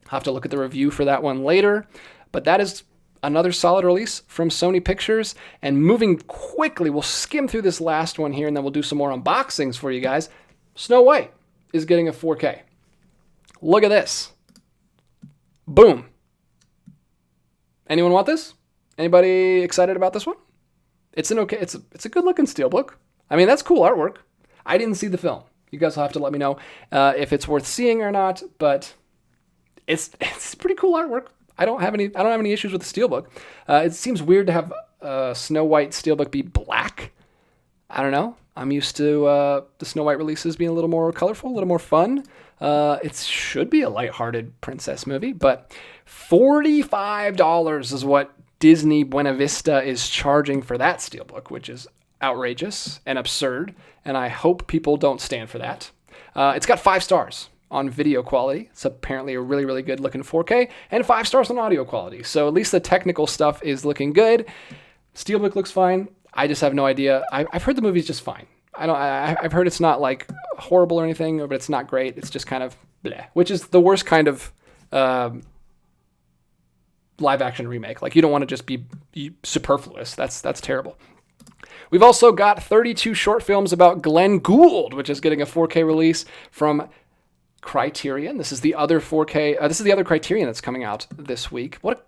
I'll have to look at the review for that one later, but that is another solid release from Sony Pictures. And moving quickly, we'll skim through this last one here, and then we'll do some more unboxings for you guys. Snow White is getting a 4K. Look at this. Boom. Anyone want this? Anybody excited about this one? It's a good looking Steelbook. I mean, that's cool artwork. I didn't see the film. You guys will have to let me know if it's worth seeing or not, but it's pretty cool artwork. I don't have any issues with the Steelbook. It seems weird to have a Snow White Steelbook be black. I don't know. I'm used to the Snow White releases being a little more colorful, a little more fun. It should be a lighthearted princess movie, but $45 is what Disney Buena Vista is charging for that Steelbook, which is outrageous and absurd, and I hope people don't stand for that. It's got 5 stars on video quality. It's apparently a really, really good looking 4K, and 5 stars on audio quality. So at least the technical stuff is looking good. Steelbook looks fine. I just have no idea. I've heard the movie's just fine. I've heard it's not like horrible or anything, but it's not great. It's just kind of bleh, which is the worst kind of live action remake. Like you don't want to just be superfluous. That's terrible. We've also got 32 short films about Glenn Gould, which is getting a 4K release from Criterion. This is the other 4K. This is the other Criterion that's coming out this week. What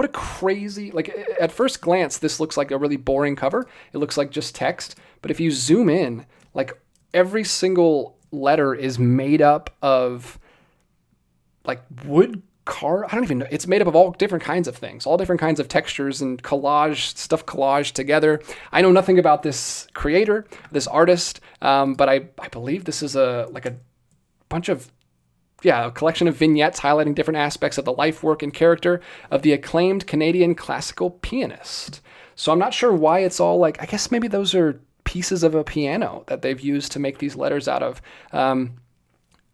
a crazy, like at first glance, this looks like a really boring cover. It looks like just text. But if you zoom in, like every single letter is made up of like wood I don't even know. It's made up of all different kinds of things, all different kinds of textures and collaged together. I know nothing about this creator, this artist, but I believe this is a collection of vignettes highlighting different aspects of the life, work, and character of the acclaimed Canadian classical pianist. So I'm not sure why it's all like, I guess maybe those are pieces of a piano that they've used to make these letters out of.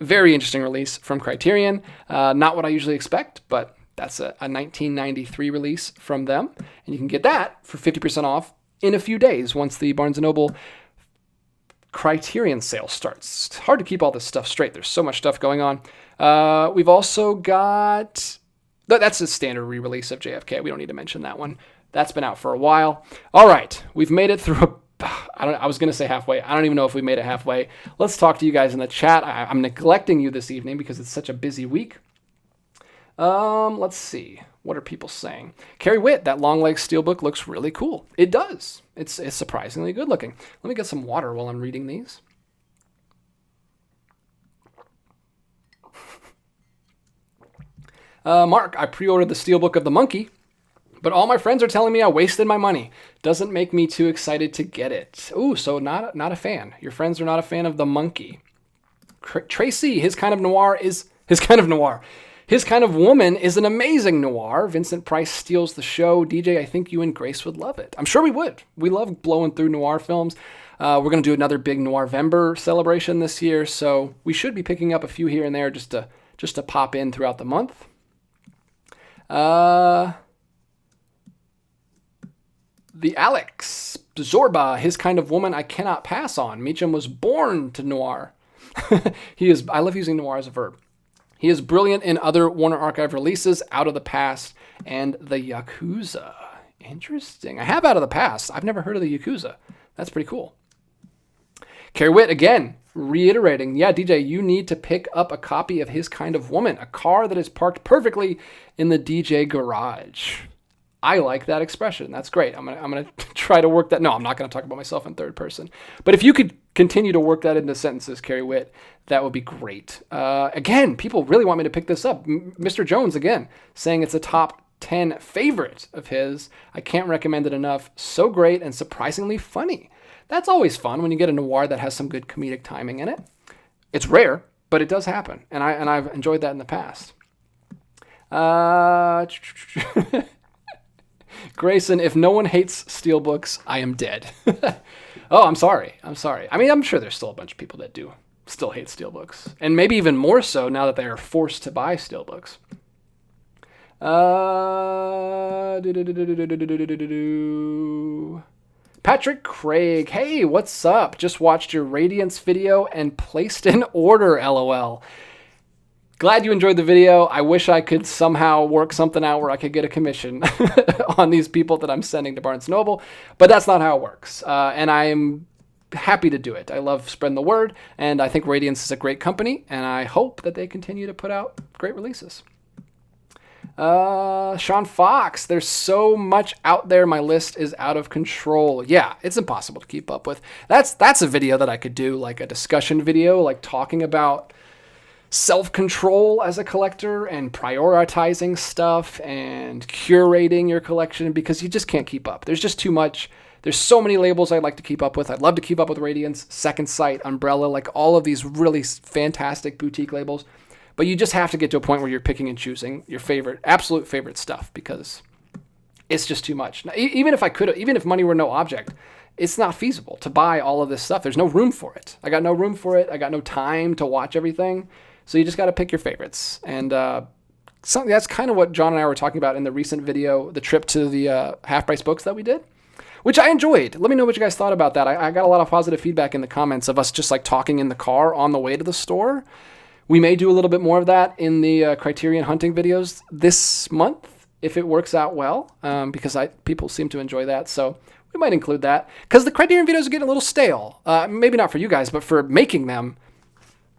Very interesting release from Criterion. Not what I usually expect, but that's a 1993 release from them. And you can get that for 50% off in a few days once the Barnes & Noble Criterion sale starts. It's hard to keep all this stuff straight. There's so much stuff going on. We've also got... That's a standard re-release of JFK. We don't need to mention that one. That's been out for a while. All right. We've made it through I was going to say halfway. I don't even know if we made it halfway. Let's talk to you guys in the chat. I'm neglecting you this evening because it's such a busy week. Let's see. What are people saying? Carrie Witt, that long leg Steelbook looks really cool. It does. It's surprisingly good looking. Let me get some water while I'm reading these. Mark, I pre-ordered the Steelbook of the Monkey, but all my friends are telling me I wasted my money. Doesn't make me too excited to get it. Ooh, so not a fan. Your friends are not a fan of the Monkey. Tracy, His Kind of Noir is His Kind of Noir. His Kind of Woman is an amazing noir. Vincent Price steals the show. DJ, I think you and Grace would love it. I'm sure we would. We love blowing through noir films. We're going to do another big Noirvember celebration this year, so we should be picking up a few here and there just to pop in throughout the month. The Alex Zorba, His Kind of Woman I Cannot Pass On. Meacham was born to noir. I love using noir as a verb. He is brilliant in other Warner Archive releases, Out of the Past and The Yakuza. Interesting. I have Out of the Past. I've never heard of The Yakuza. That's pretty cool. Carrie Witt, again, reiterating, yeah, DJ, you need to pick up a copy of His Kind of Woman, a car that is parked perfectly in the DJ garage. I like that expression. That's great. I'm gonna try to work that. No, I'm not gonna talk about myself in third person. But if you could continue to work that into sentences, Carrie Witt, that would be great. Again, people really want me to pick this up. Mr. Jones, again, saying it's a top 10 favorite of his. I can't recommend it enough. So great and surprisingly funny. That's always fun when you get a noir that has some good comedic timing in it. It's rare, but it does happen, and I've enjoyed that in the past. Grayson, if no one hates Steelbooks, I am dead. Oh, I'm sorry. I mean, I'm sure there's still a bunch of people that do still hate Steelbooks, and maybe even more so now that they are forced to buy Steelbooks. Patrick Craig, hey, what's up? Just watched your Radiance video and placed an order, LOL. Glad you enjoyed the video. I wish I could somehow work something out where I could get a commission on these people that I'm sending to Barnes & Noble, but that's not how it works. And I'm happy to do it. I love spreading the word, and I think Radiance is a great company, and I hope that they continue to put out great releases. Sean Fox, there's so much out there. My list is out of control. Yeah, it's impossible to keep up with. That's a video that I could do, like a discussion video, like talking about self-control as a collector and prioritizing stuff and curating your collection, because you just can't keep up. There's just too much. There's so many labels I'd like to keep up with. I'd love to keep up with Radiance, Second Sight, Umbrella, like all of these really fantastic boutique labels. But you just have to get to a point where you're picking and choosing your favorite, absolute favorite stuff, because it's just too much. Now, even if money were no object, it's not feasible to buy all of this stuff. There's no room for it. I got no room for it. I got no time to watch everything. So you just got to pick your favorites. And that's kind of what John and I were talking about in the recent video, the trip to the half-price books that we did, which I enjoyed. Let me know what you guys thought about that. I got a lot of positive feedback in the comments of us just like talking in the car on the way to the store. We may do a little bit more of that in the Criterion hunting videos this month, if it works out well, because people seem to enjoy that. So we might include that, because the Criterion videos are getting a little stale. Maybe not for you guys, but for making them,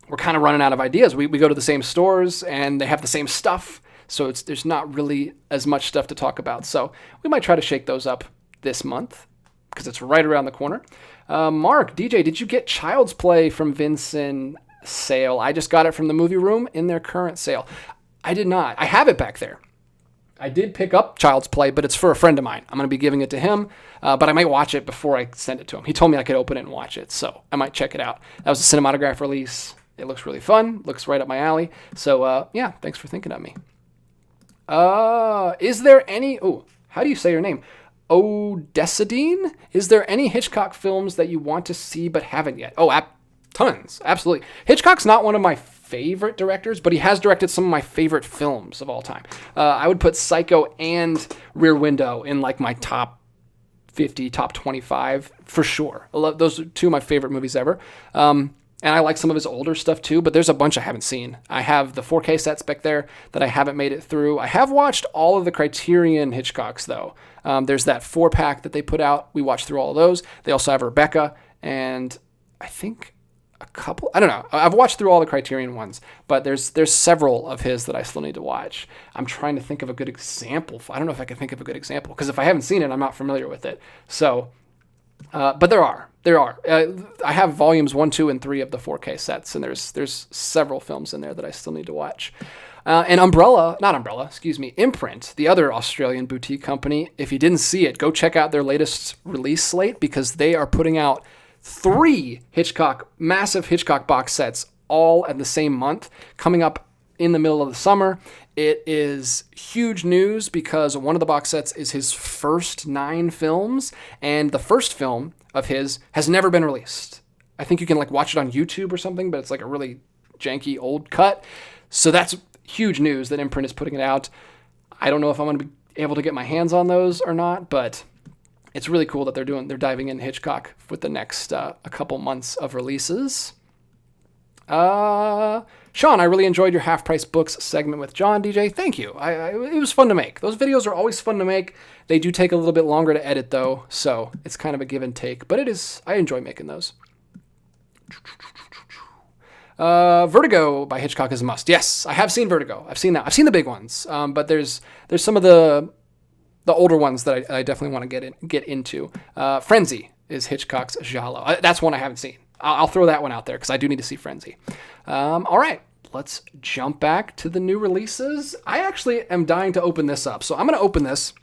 we're kind of running out of ideas. We go to the same stores and they have the same stuff, so there's not really as much stuff to talk about. So we might try to shake those up this month, because it's right around the corner. Mark, DJ, did you get Child's Play from Vin Syn sale? I just got it from the movie room in their current sale. I did not. I have it back there. I did pick up Child's Play, but it's for a friend of mine. I'm going to be giving it to him, but I might watch it before I send it to him. He told me I could open it and watch it, so I might check it out. That was a cinematograph release. It looks really fun. Looks right up my alley. So, yeah, thanks for thinking of me. Is there any... Oh, how do you say your name? Odecidine? Is there any Hitchcock films that you want to see but haven't yet? Oh, tons. Absolutely. Hitchcock's not one of my favorite directors, but he has directed some of my favorite films of all time. I would put Psycho and Rear Window in like my top 50, top 25 for sure. I love those are two of my favorite movies ever. And I like some of his older stuff too, but there's a bunch I haven't seen. I have the 4K sets back there that I haven't made it through. I have watched all of the Criterion Hitchcocks though. There's that 4-pack that they put out. We watched through all of those. They also have Rebecca and I think a couple. I don't know. I've watched through all the Criterion ones, but there's several of his that I still need to watch. I'm trying to think of a good example. I don't know if I can think of a good example, because if I haven't seen it, I'm not familiar with it. So, but there are. I have volumes 1, 2, and 3 of the 4K sets, and there's several films in there that I still need to watch. And Imprint, the other Australian boutique company. If you didn't see it, go check out their latest release slate, because they are putting out 3 massive Hitchcock box sets all at the same month, coming up in the middle of the summer. It is huge news because one of the box sets is his first 9 films, and the first film of his has never been released. I think you can like watch it on YouTube or something, but it's like a really janky old cut. So that's huge news that Imprint is putting it out. I don't know if I'm going to be able to get my hands on those or not, but it's really cool that they're diving in Hitchcock with the next a couple months of releases. Sean, I really enjoyed your Half Price Books segment with John, DJ. Thank you. It was fun to make. Those videos are always fun to make. They do take a little bit longer to edit, though, so it's kind of a give and take. But I enjoy making those. Vertigo by Hitchcock is a must. Yes, I have seen Vertigo. I've seen that. I've seen the big ones, but there's some of the older ones that I definitely want to get into. Frenzy is Hitchcock's giallo. That's one I haven't seen. I'll throw that one out there because I do need to see Frenzy. All right, let's jump back to the new releases. I actually am dying to open this up, so I'm going to open this.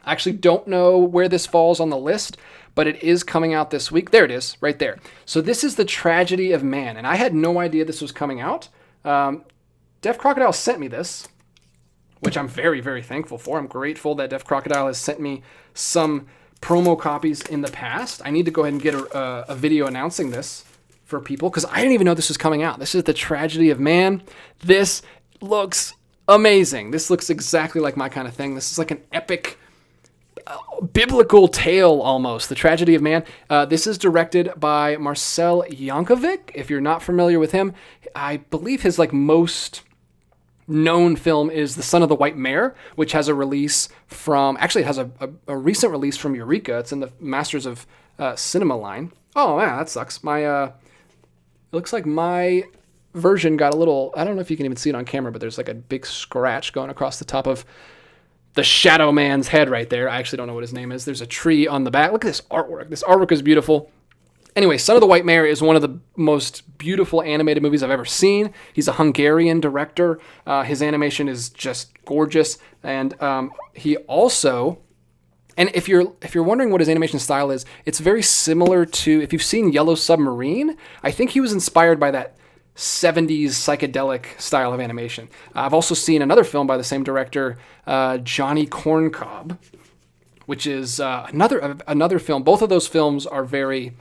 I actually don't know where this falls on the list, but it is coming out this week. There it is, right there. So this is The Tragedy of Man, and I had no idea this was coming out. Deaf Crocodile sent me this, which I'm very, very thankful for. I'm grateful that Deaf Crocodile has sent me some promo copies in the past. I need to go ahead and get a video announcing this for people because I didn't even know this was coming out. This is The Tragedy of Man. This looks amazing. This looks exactly like my kind of thing. This is like an epic biblical tale almost. The Tragedy of Man. This is directed by Marcel Yankovic. If you're not familiar with him, I believe his most known film is The Son of the White Mare, which has a release from, actually it has a recent release from Eureka. It's in the Masters of Cinema line. Oh man, that sucks. It looks like my version got a little, I don't know if you can even see it on camera, but there's like a big scratch going across the top of the Shadow Man's head right there. I actually don't know what his name is. There's a tree on the back. Look at this artwork. This artwork is beautiful. Anyway, Son of the White Mare is one of the most beautiful animated movies I've ever seen. He's a Hungarian director. His animation is just gorgeous. And he also, and if you're wondering what his animation style is, it's very similar to, if you've seen Yellow Submarine, I think he was inspired by that 70s psychedelic style of animation. I've also seen another film by the same director, Johnny Corncob, which is another film. Both of those films are very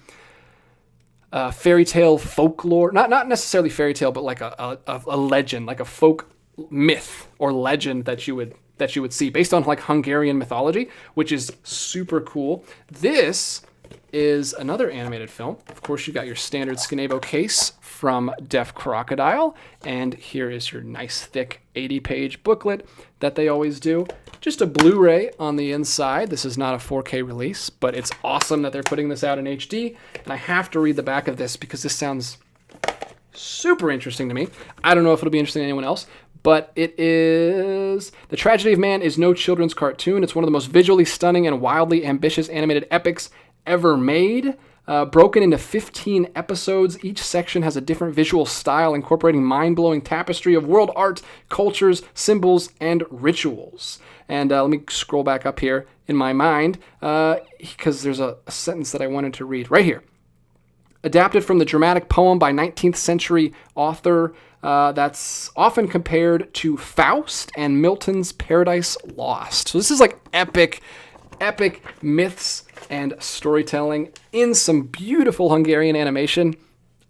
fairy tale folklore, not necessarily fairy tale, but like a legend, like a folk myth or legend that you would see based on like Hungarian mythology, which is super cool. This is another animated film. Of course, you got your standard Skinebo case from Deaf Crocodile, and here is your nice thick 80-page booklet that they always do. Just a Blu-ray on the inside. This is not a 4K release, but it's awesome that they're putting this out in HD, and I have to read the back of this because this sounds super interesting to me. I don't know if it'll be interesting to anyone else, but it is... The Tragedy of Man is no children's cartoon. It's one of the most visually stunning and wildly ambitious animated epics ever made. Broken into 15 episodes, each section has a different visual style incorporating mind-blowing tapestry of world art, cultures, symbols, and rituals. And let me scroll back up here in my mind because there's a sentence that I wanted to read right here. Adapted from the dramatic poem by 19th century author that's often compared to Faust and Milton's Paradise Lost. So this is like epic myths and storytelling in some beautiful Hungarian animation.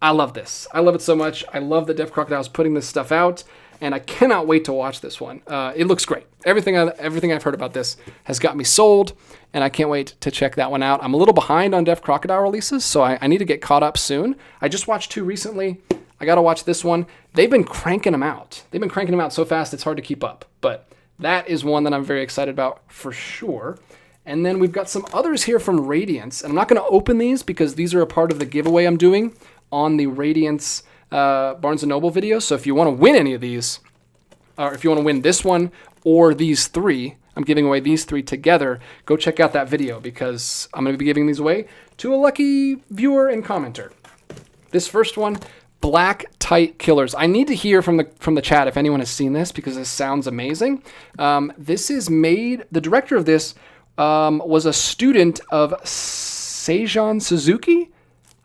I love this. I love it so much. I love that Deaf Crocodile is putting this stuff out, and I cannot wait to watch this one. It looks great. Everything I've heard about this has got me sold, and I can't wait to check that one out. I'm a little behind on Deaf Crocodile releases, so I need to get caught up soon. I just watched 2 recently. I got to watch this one. They've been cranking them out. They've been cranking them out so fast it's hard to keep up, but that is one that I'm very excited about for sure. And then we've got some others here from Radiance. And I'm not going to open these because these are a part of the giveaway I'm doing on the Radiance Barnes & Noble video. So if you want to win any of these, or if you want to win this one or these 3, I'm giving away these 3 together, go check out that video because I'm going to be giving these away to a lucky viewer and commenter. This first one, Black Tight Killers. I need to hear from the chat if anyone has seen this because this sounds amazing. This is made, the director of this was a student of Seijun Suzuki.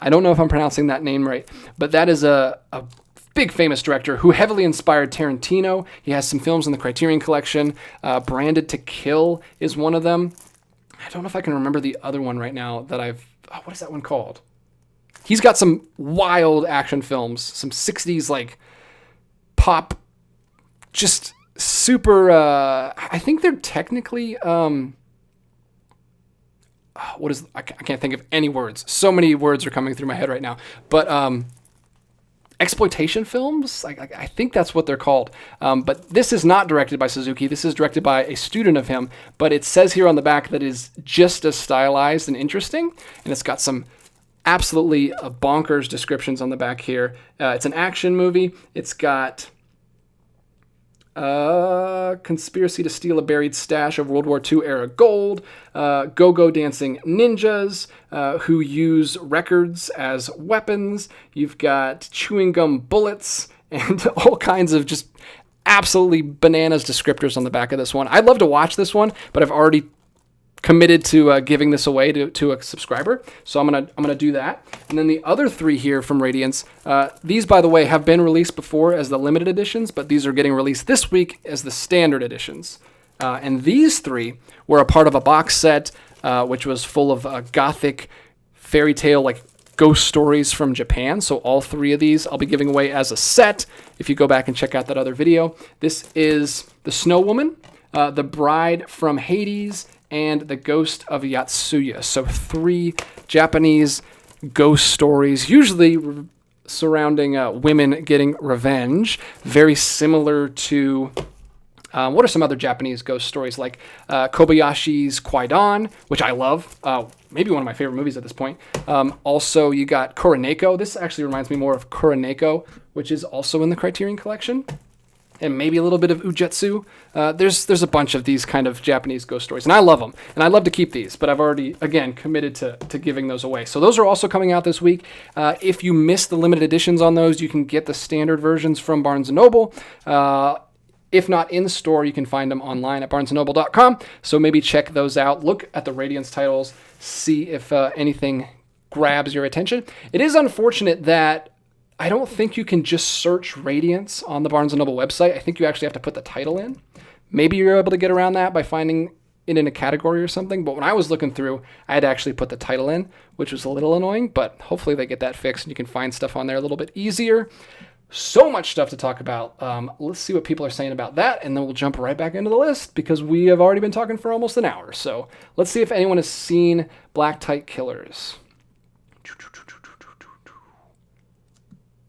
I don't know if I'm pronouncing that name right, but that is a big famous director who heavily inspired Tarantino. He has some films in the Criterion collection. Branded to Kill is one of them. I don't know if I can remember the other one right now that what is that one called? He's got some wild action films, some 60s like pop, just super, I think they're technically, I can't think of any words. So many words are coming through my head right now. But exploitation films, I think that's what they're called. But this is not directed by Suzuki. This is directed by a student of him. But it says here on the back that it is just as stylized and interesting. And it's got some absolutely bonkers descriptions on the back here. It's an action movie. It's got conspiracy to steal a buried stash of World War II era gold, go-go dancing ninjas who use records as weapons. You've got chewing gum bullets and all kinds of just absolutely bananas descriptors on the back of this one. I'd love to watch this one, but I've already committed to giving this away to a subscriber, so I'm gonna do that. And then the other three here from Radiance, these by the way have been released before as the limited editions, but these are getting released this week as the standard editions. And these three were a part of a box set which was full of gothic fairy tale like ghost stories from Japan. So all three of these I'll be giving away as a set. If you go back and check out that other video, this is the Snow Woman, the Bride from Hades, and the Ghost of Yatsuya. So three Japanese ghost stories, usually surrounding women getting revenge. Very similar to, what are some other Japanese ghost stories? Like Kobayashi's Kwaidan, which I love. Maybe one of my favorite movies at this point. Also, you got Kuroneko. This actually reminds me more of Kuroneko, which is also in the Criterion collection. And maybe a little bit of Ujetsu. There's a bunch of these kind of Japanese ghost stories, and I love them. And I'd love to keep these, but I've already, again, committed to giving those away. So those are also coming out this week. If you missed the limited editions on those, you can get the standard versions from Barnes & Noble. If not in store, you can find them online at barnesandnoble.com. So maybe check those out. Look at the Radiance titles, see if anything grabs your attention. It is unfortunate that I don't think you can just search Radiance on the Barnes & Noble website. I think you actually have to put the title in. Maybe you're able to get around that by finding it in a category or something. But when I was looking through, I had to actually put the title in, which was a little annoying. But hopefully they get that fixed and you can find stuff on there a little bit easier. So much stuff to talk about. Let's see what people are saying about that, and then we'll jump right back into the list because we have already been talking for almost an hour. So let's see if anyone has seen Black Tight Killers.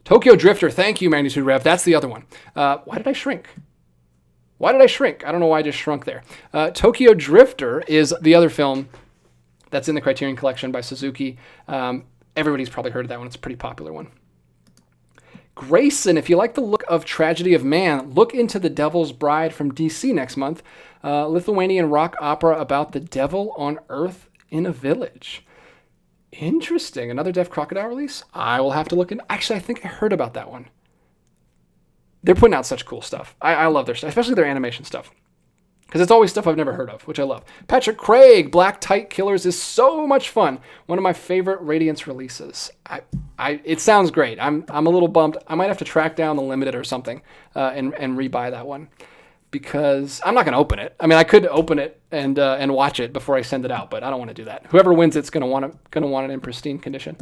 Tokyo Drifter, thank you, Magnitude Rev. That's the other one. Why did I shrink? I don't know why I just shrunk there. Tokyo Drifter is the other film that's in the Criterion Collection by Suzuki. Everybody's probably heard of that one. It's a pretty popular one. Grayson, if you like the look of Tragedy of Man, look into The Devil's Bride from DC next month. Lithuanian rock opera about the devil on Earth in a village. Interesting. Another Deaf Crocodile release? I will have to look in. Actually, I think I heard about that one. They're putting out such cool stuff. I love their stuff, especially their animation stuff. Because it's always stuff I've never heard of, which I love. Patrick Craig, Black Tight Killers is so much fun. One of my favorite Radiance releases. It sounds great. I'm a little bummed. I might have to track down the limited or something and rebuy that one. Because I'm not going to open it. I mean, I could open it and watch it before I send it out, but I don't want to do that. Whoever wins it's going to want it in pristine condition.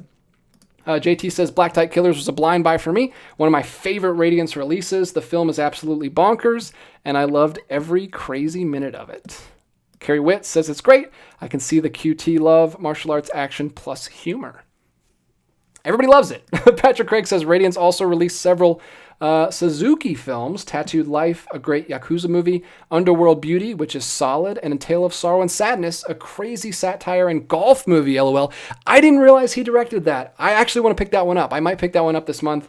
JT says Black Tight Killers was a blind buy for me. One of my favorite Radiance releases. The film is absolutely bonkers, and I loved every crazy minute of it. Carrie Witt says it's great. I can see the QT love, martial arts action plus humor. Everybody loves it. Patrick Craig says Radiance also released several Suzuki films, Tattooed Life, a great Yakuza movie, Underworld Beauty, which is solid, and A Tale of Sorrow and Sadness, a crazy satire and golf movie, LOL. I didn't realize he directed that. I actually want to pick that one up. I might pick that one up this month.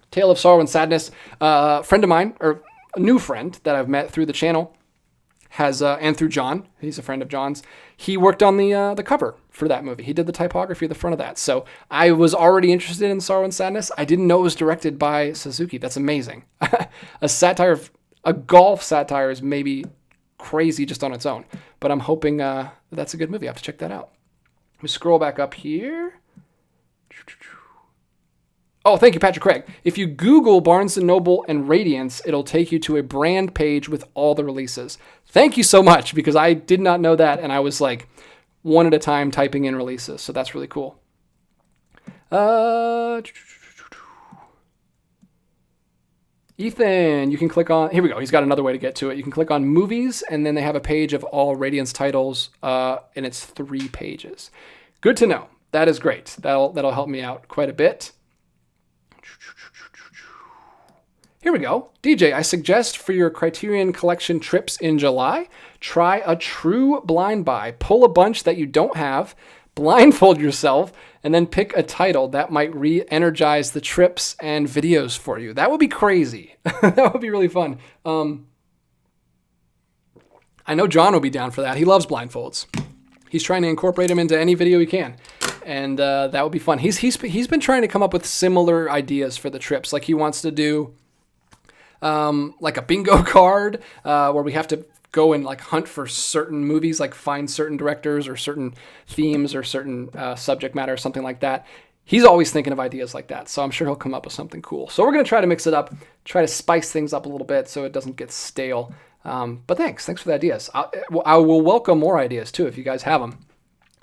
Tale of Sorrow and Sadness, a friend of mine, or a new friend that I've met through the channel, has and through John, he's a friend of John's, he worked on the cover for that movie. He did the typography at the front of that. So I was already interested in Sorrow and Sadness. I didn't know it was directed by Suzuki. That's amazing. A golf satire is maybe crazy just on its own, but I'm hoping that's a good movie. I have to check that out. Let me scroll back up here. Oh, thank you, Patrick Craig. If you Google Barnes & Noble and Radiance, it'll take you to a brand page with all the releases. Thank you so much, because I did not know that, and I was like one at a time typing in releases, so that's really cool. Ethan, you can click on, here we go. He's got another way to get to it. You can click on movies, and then they have a page of all Radiance titles, and it's 3 pages. Good to know. That is great. That'll help me out quite a bit. Here we go. DJ, I suggest for your Criterion Collection trips in July, try a true blind buy. Pull a bunch that you don't have, blindfold yourself, and then pick a title that might re-energize the trips and videos for you. That would be crazy. That would be really fun. I know John will be down for that. He loves blindfolds. He's trying to incorporate them into any video he can. And that would be fun. He's been trying to come up with similar ideas for the trips. Like he wants to do like a bingo card where we have to go and like hunt for certain movies, like find certain directors or certain themes or certain subject matter or something like that. He's always thinking of ideas like that, so I'm sure he'll come up with something cool. So we're going to try to mix it up, try to spice things up a little bit so it doesn't get stale. But thanks for the ideas. I will welcome more ideas too if you guys have them.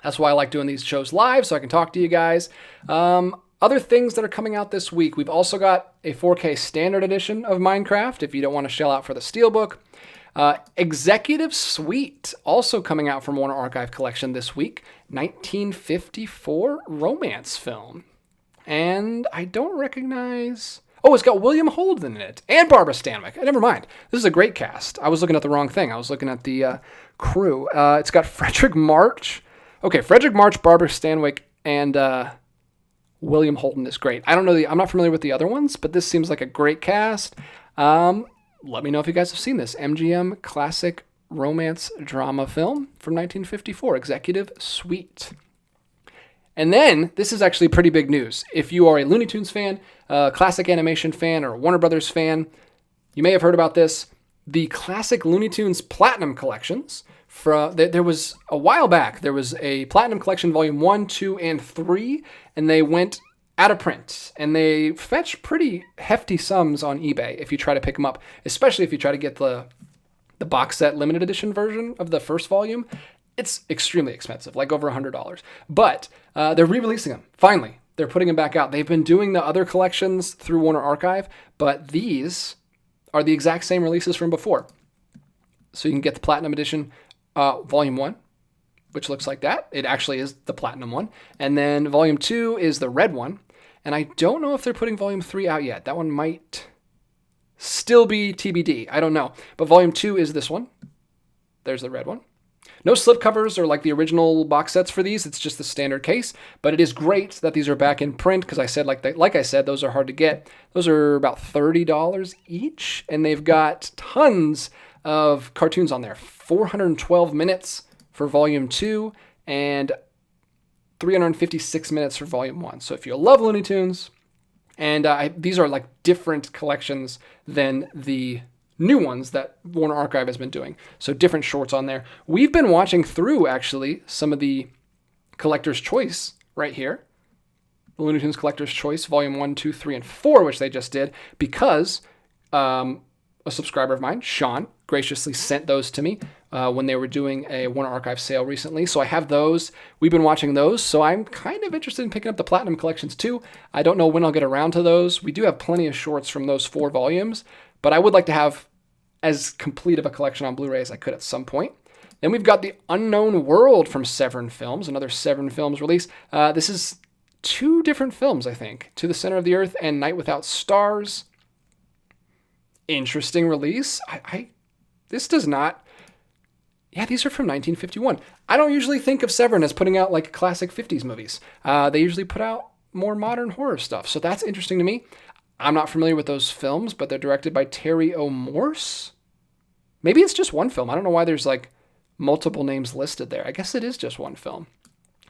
That's why I like doing these shows live, so I can talk to you guys. Other things that are coming out this week, we've also got a 4K standard edition of Minecraft if you don't want to shell out for the Steelbook. Executive Suite, also coming out from Warner Archive Collection this week, 1954 romance film. And I don't recognize... Oh, it's got William Holden in it, and Barbara Stanwyck. Never mind. This is a great cast. I was looking at the wrong thing. I was looking at the crew. It's got Frederick March. Okay, Frederick March, Barbara Stanwyck, and William Holden is great. I'm not familiar with the other ones, but this seems like a great cast. Let me know if you guys have seen this. MGM classic romance drama film from 1954, Executive Suite. And then, this is actually pretty big news. If you are a Looney Tunes fan, a classic animation fan, or a Warner Brothers fan, you may have heard about this. The classic Looney Tunes Platinum collections, there was a while back, there was a Platinum collection, volume 1, 2, and 3, and they went out of print, and they fetch pretty hefty sums on eBay if you try to pick them up, especially if you try to get the box set limited edition version of the first volume. It's extremely expensive, like over $100. But they're re-releasing them. Finally, they're putting them back out. They've been doing the other collections through Warner Archive, but these are the exact same releases from before. So you can get the Platinum edition, volume 1, which looks like that. It actually is the Platinum one. And then volume 2 is the red one. And I don't know if they're putting volume 3 out yet. That one might still be TBD. I don't know. But volume 2 is this one. There's the red one. No slipcovers or like the original box sets for these. It's just the standard case. But it is great that these are back in print because I said, like I said, those are hard to get. Those are about $30 each. And they've got tons of cartoons on there. 412 minutes for volume 2 and 356 minutes for volume 1. So if you love Looney Tunes, and these are like different collections than the new ones that Warner Archive has been doing. So different shorts on there. We've been watching through actually some of the Collector's Choice right here. The Looney Tunes Collector's Choice, volume 1, 2, 3, and 4, which they just did because a subscriber of mine, Sean, graciously sent those to me when they were doing a Warner Archive sale recently. So I have those. We've been watching those. So I'm kind of interested in picking up the Platinum collections too. I don't know when I'll get around to those. We do have plenty of shorts from those 4 volumes, but I would like to have as complete of a collection on Blu-ray as I could at some point. Then we've got The Unknown World from Severn Films, another Severn Films release. This is 2 different films, I think. To the Center of the Earth and Night Without Stars. Interesting release. This does not... Yeah, these are from 1951. I don't usually think of Severn as putting out like classic 50s movies. They usually put out more modern horror stuff. So that's interesting to me. I'm not familiar with those films, but they're directed by Terry O'Morse. Maybe it's just one film. I don't know why there's like multiple names listed there. I guess it is just one film.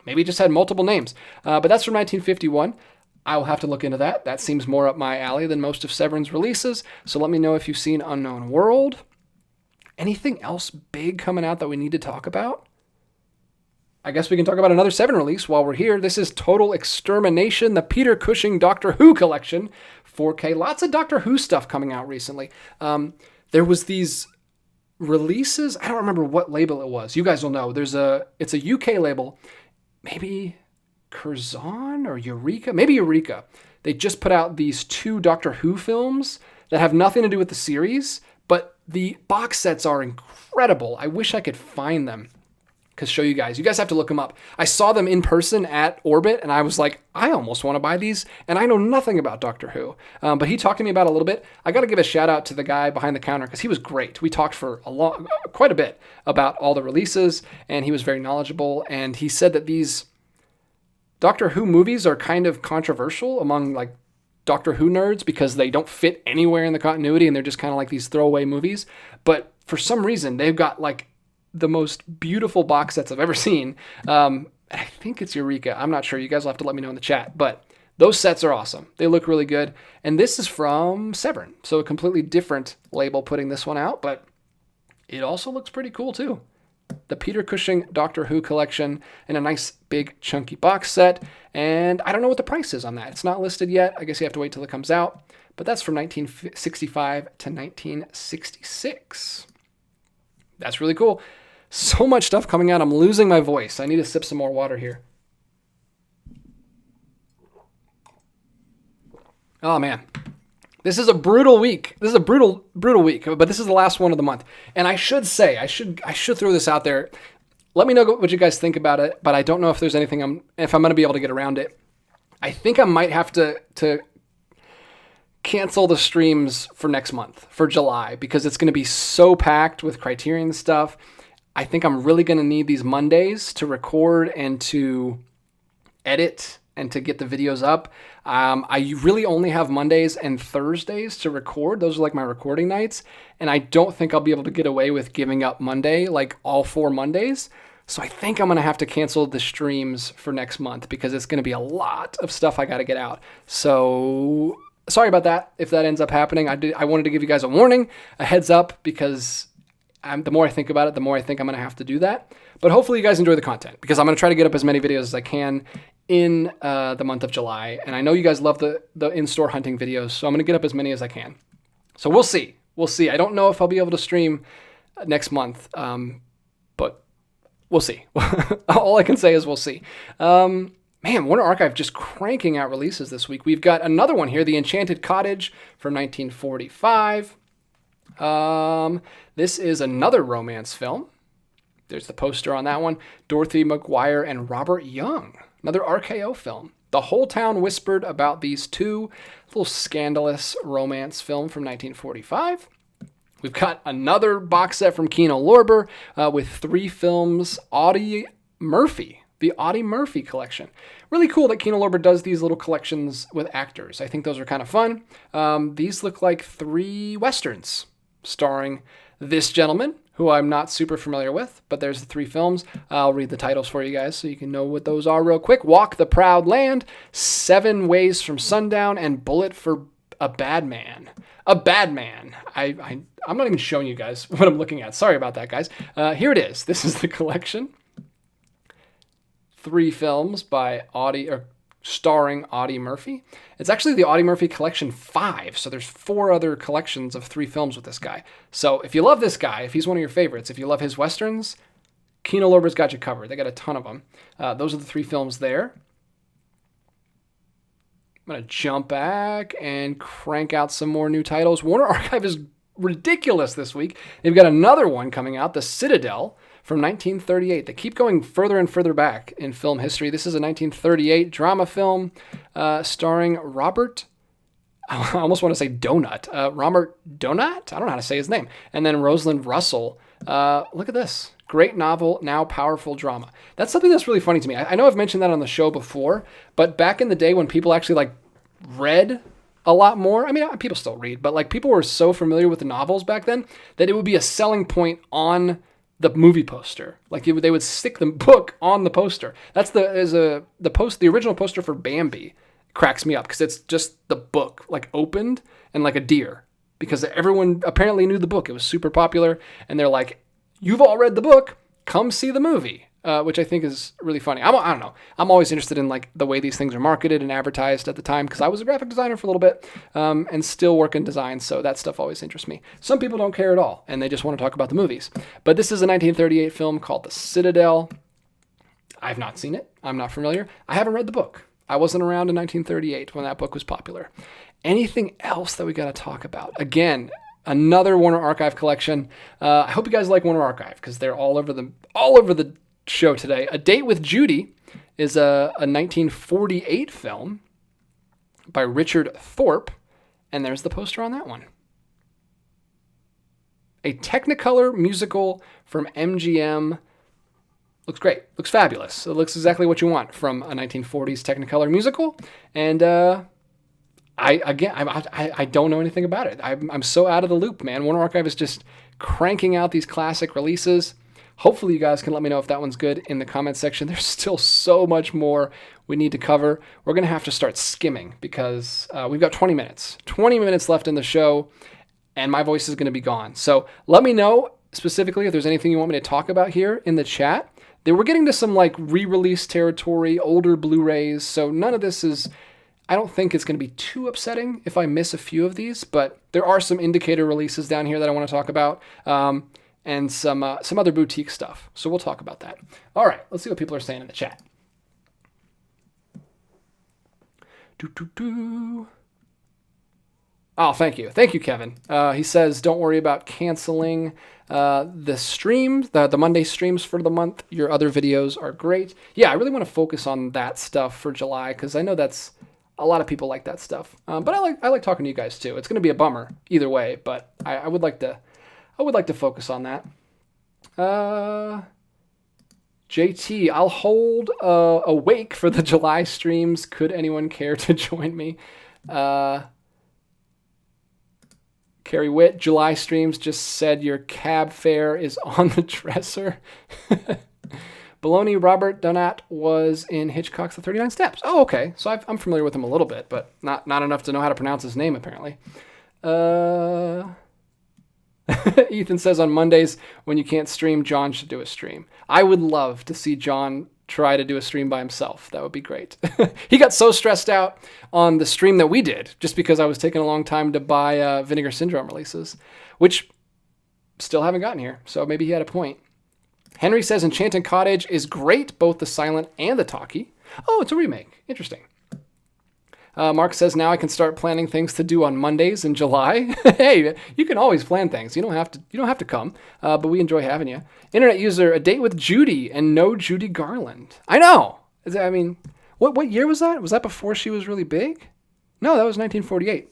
Maybe it just had multiple names. But that's from 1951. I will have to look into that. That seems more up my alley than most of Severn's releases. So let me know if you've seen Unknown World. Anything else big coming out that we need to talk about? I guess we can talk about another Severn release while we're here. This is Total Extermination, the Peter Cushing Doctor Who collection, 4K. Lots of Doctor Who stuff coming out recently. There was these releases. I don't remember what label it was. You guys will know. It's a UK label. Maybe Curzon or Eureka? Maybe Eureka. They just put out these 2 Doctor Who films that have nothing to do with the series, but the box sets are incredible. I wish I could find them to show you guys. You guys have to look them up. I saw them in person at Orbit, and I was like, I almost want to buy these, and I know nothing about Doctor Who. But he talked to me about it a little bit. I got to give a shout out to the guy behind the counter because he was great. We talked for quite a bit about all the releases, and he was very knowledgeable. And he said that these Doctor Who movies are kind of controversial among like Doctor Who nerds because they don't fit anywhere in the continuity, and they're just kind of like these throwaway movies. But for some reason, they've got like the most beautiful box sets I've ever seen. I think it's Eureka. I'm not sure. You guys will have to let me know in the chat. But those sets are awesome. They look really good. And this is from Severn. So a completely different label putting this one out. But it also looks pretty cool too. The Peter Cushing Doctor Who collection in a nice big chunky box set. And I don't know what the price is on that. It's not listed yet. I guess you have to wait till it comes out. But that's from 1965 to 1966. That's really cool. So much stuff coming out. I'm losing my voice. I need to sip some more water here. Oh man. This is a brutal week. This is a brutal week, but this is the last one of the month. And I should say, I should throw this out there. Let me know what you guys think about it, but I don't know if there's anything if I'm going to be able to get around it. I think I might have to cancel the streams for next month, for July, because it's going to be so packed with Criterion stuff. I think I'm really going to need these Mondays to record and to edit and to get the videos up. I really only have Mondays and Thursdays to record. Those are like my recording nights. And I don't think I'll be able to get away with giving up Monday, like all 4 Mondays. So I think I'm going to have to cancel the streams for next month because it's going to be a lot of stuff I got to get out. So sorry about that if that ends up happening. I wanted to give you guys a warning, a heads up, because the more I think about it, the more I think I'm going to have to do that. But hopefully you guys enjoy the content because I'm going to try to get up as many videos as I can in the month of July. And I know you guys love the in-store hunting videos, so I'm going to get up as many as I can. So we'll see. We'll see. I don't know if I'll be able to stream next month, but we'll see. All I can say is we'll see. Man, Warner Archive just cranking out releases this week. We've got another one here, The Enchanted Cottage from 1945. This is another romance film. There's the poster on that one. Dorothy McGuire and Robert Young. Another RKO film. The whole town whispered about these two. Little scandalous romance film from 1945. We've got another box set from Kino Lorber with 3 films. Audie Murphy. The Audie Murphy collection. Really cool that Kino Lorber does these little collections with actors. I think those are kind of fun. These look like 3 westerns starring this gentleman, who I'm not super familiar with, but there's the 3 films. I'll read the titles for you guys so you can know what those are real quick. Walk the Proud Land, 7 Ways from Sundown, and Bullet for a Bad Man. A Bad Man. I'm not even showing you guys what I'm looking at. Sorry about that, guys. Here it is. This is the collection. 3 films by starring Audie Murphy. It's actually the Audie Murphy Collection 5, so there's 4 other collections of 3 films with this guy. So if you love this guy, if he's one of your favorites, if you love his westerns, Kino Lorber's got you covered. They got a ton of them. Those are the 3 films there. I'm going to jump back and crank out some more new titles. Warner Archive is ridiculous this week. They've got another one coming out, The Citadel, from 1938. They keep going further and further back in film history. This is a 1938 drama film starring Robert, I almost want to say Donut. Robert Donut? I don't know how to say his name. And then Rosalind Russell. Look at this. Great novel, now powerful drama. That's something that's really funny to me. I know I've mentioned that on the show before, but back in the day when people actually like read a lot more, I mean, people still read, but like people were so familiar with the novels back then that it would be a selling point on the movie poster. Like they would stick the book on the poster. That's the original poster for Bambi. Cracks me up because it's just the book like opened and like a deer, because everyone apparently knew the book. It was super popular, and they're like, "You've all read the book. Come see the movie," which I think is really funny. I don't know. I'm always interested in like the way these things are marketed and advertised at the time, because I was a graphic designer for a little bit and still work in design, so that stuff always interests me. Some people don't care at all, and they just want to talk about the movies. But this is a 1938 film called The Citadel. I've not seen it. I'm not familiar. I haven't read the book. I wasn't around in 1938 when that book was popular. Anything else that we got to talk about? Again, another Warner Archive collection. I hope you guys like Warner Archive because they're all over the show today. A Date with Judy is a 1948 film by Richard Thorpe, and there's the poster on that one. A Technicolor musical from MGM. Looks great. Looks fabulous. It looks exactly what you want from a 1940s Technicolor musical, and I don't know anything about it. I'm so out of the loop, man. Warner Archive is just cranking out these classic releases. Hopefully you guys can let me know if that one's good in the comment section. There's still so much more we need to cover. We're going to have to start skimming because we've got 20 minutes. 20 minutes left in the show, and my voice is going to be gone. So let me know specifically if there's anything you want me to talk about here in the chat. We're getting to some like re-release territory, older Blu-rays, so none of this is... I don't think it's going to be too upsetting if I miss a few of these, but there are some indicator releases down here that I want to talk about, and some other boutique stuff. So we'll talk about that. All right, let's see what people are saying in the chat. Oh, thank you, Kevin. He says, "Don't worry about canceling the streams, the Monday streams for the month. Your other videos are great." Yeah, I really want to focus on that stuff for July because I know that's. A lot of people like that stuff, but I like talking to you guys too. It's going to be a bummer either way, but I would like to focus on that. JT, I'll hold awake for the July streams. Could anyone care to join me? Carrie Witt, July streams just said your cab fare is on the dresser. Baloney, Robert Donat was in Hitchcock's The 39 Steps. Oh, okay. So I'm familiar with him a little bit, but not enough to know how to pronounce his name, apparently. Ethan says on Mondays, when you can't stream, John should do a stream. I would love to see John try to do a stream by himself. That would be great. He got so stressed out on the stream that we did, just because I was taking a long time to buy Vinegar Syndrome releases, which still haven't gotten here. So maybe he had a point. Henry says Enchanted Cottage is great, both the silent and the talkie. Oh, it's a remake. Interesting. Mark says now I can start planning things to do on Mondays in July. Hey, you can always plan things. You don't have to come, but we enjoy having you. Internet user, A Date with Judy and no Judy Garland. I know. I mean, what year was that? Was that before she was really big? No, that was 1948.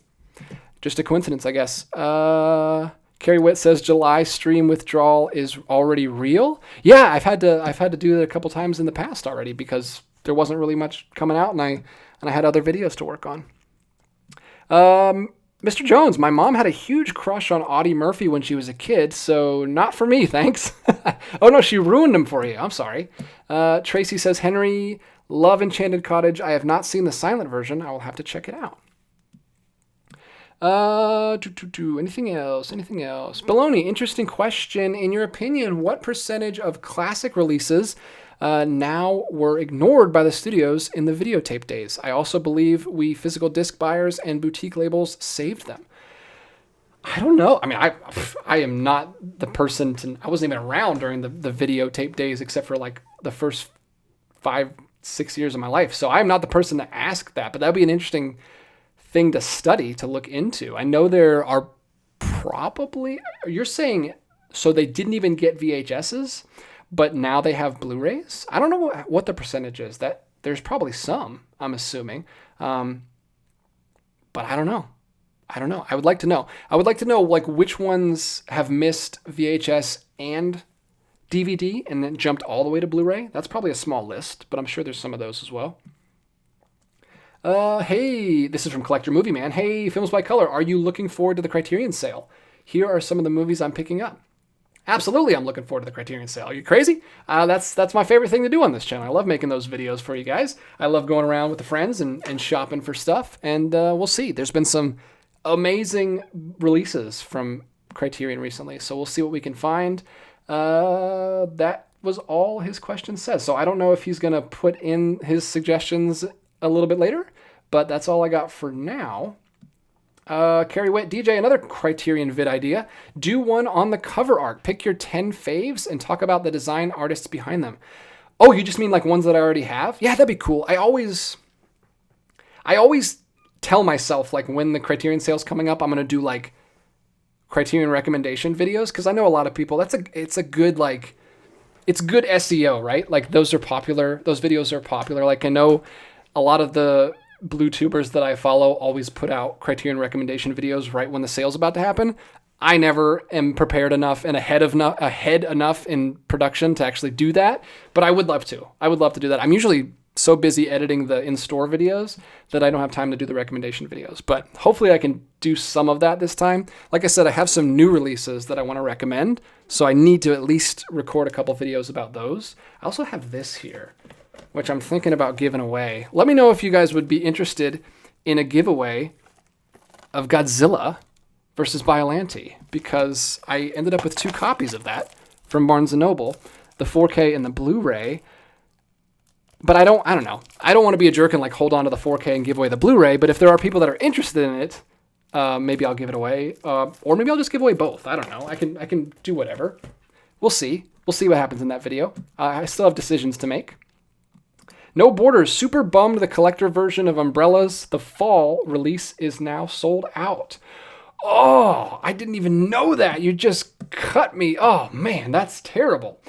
Just a coincidence, I guess. Carrie Witt says July stream withdrawal is already real. Yeah, I've had to do it a couple times in the past already because there wasn't really much coming out, and I had other videos to work on. Mr. Jones, my mom had a huge crush on Audie Murphy when she was a kid, so not for me, thanks. Oh no, she ruined him for you. I'm sorry. Tracy says Henry, love Enchanted Cottage. I have not seen the silent version. I will have to check it out. Anything else? Baloney, interesting question. In your opinion, what percentage of classic releases now were ignored by the studios in the videotape days? I also believe we physical disc buyers and boutique labels saved them. I don't know. I mean, I am not the person to... I wasn't even around during the videotape days except for like the first 5-6 years of my life. So I'm not the person to ask that, but that'd be an interesting thing to study, to look into. I know there are probably... You're saying... So they didn't even get VHSs, but now they have Blu-rays? I don't know what the percentage is. That there's probably some, I'm assuming. But I don't know. I would like to know. I would like to know like which ones have missed VHS and DVD and then jumped all the way to Blu-ray. That's probably a small list, but I'm sure there's some of those as well. Hey, this is from Collector Movie Man. Hey, Films by Color, are you looking forward to the Criterion sale? Here are some of the movies I'm picking up. Absolutely, I'm looking forward to the Criterion sale. Are you crazy? That's my favorite thing to do on this channel. I love making those videos for you guys. I love going around with the friends and shopping for stuff. And we'll see. There's been some amazing releases from Criterion recently, so we'll see what we can find. That was all his question says. So I don't know if he's going to put in his suggestions a little bit later, but that's all I got for now. Carrie Witt, DJ, another Criterion vid idea. Do one on the cover art. Pick your 10 faves and talk about the design artists behind them. Oh, you just mean like ones that I already have? Yeah, that'd be cool. I always tell myself, like, when the Criterion sale's coming up, I'm going to do, like, Criterion recommendation videos, because I know a lot of people, it's good SEO, right? Like, those are popular. Those videos are popular. Like, I know a lot of the blue tubers that I follow always put out Criterion recommendation videos right when the sale's about to happen. I never am prepared enough and ahead enough in production to actually do that, but I would love to. I would love to do that. I'm usually so busy editing the in-store videos that I don't have time to do the recommendation videos, but hopefully I can do some of that this time. Like I said, I have some new releases that I want to recommend, so I need to at least record a couple videos about those. I also have this here, which I'm thinking about giving away. Let me know if you guys would be interested in a giveaway of Godzilla versus Biollante, because I ended up with 2 copies of that from Barnes & Noble, the 4K and the Blu-ray. But I don't know. I don't want to be a jerk and like hold on to the 4K and give away the Blu-ray, but if there are people that are interested in it, maybe I'll give it away. Or maybe I'll just give away both. I don't know. I can do whatever. We'll see. We'll see what happens in that video. I still have decisions to make. No Borders, super bummed the collector version of Umbrellas, the fall release is now sold out. Oh, I didn't even know that. You just cut me. Oh, man, that's terrible.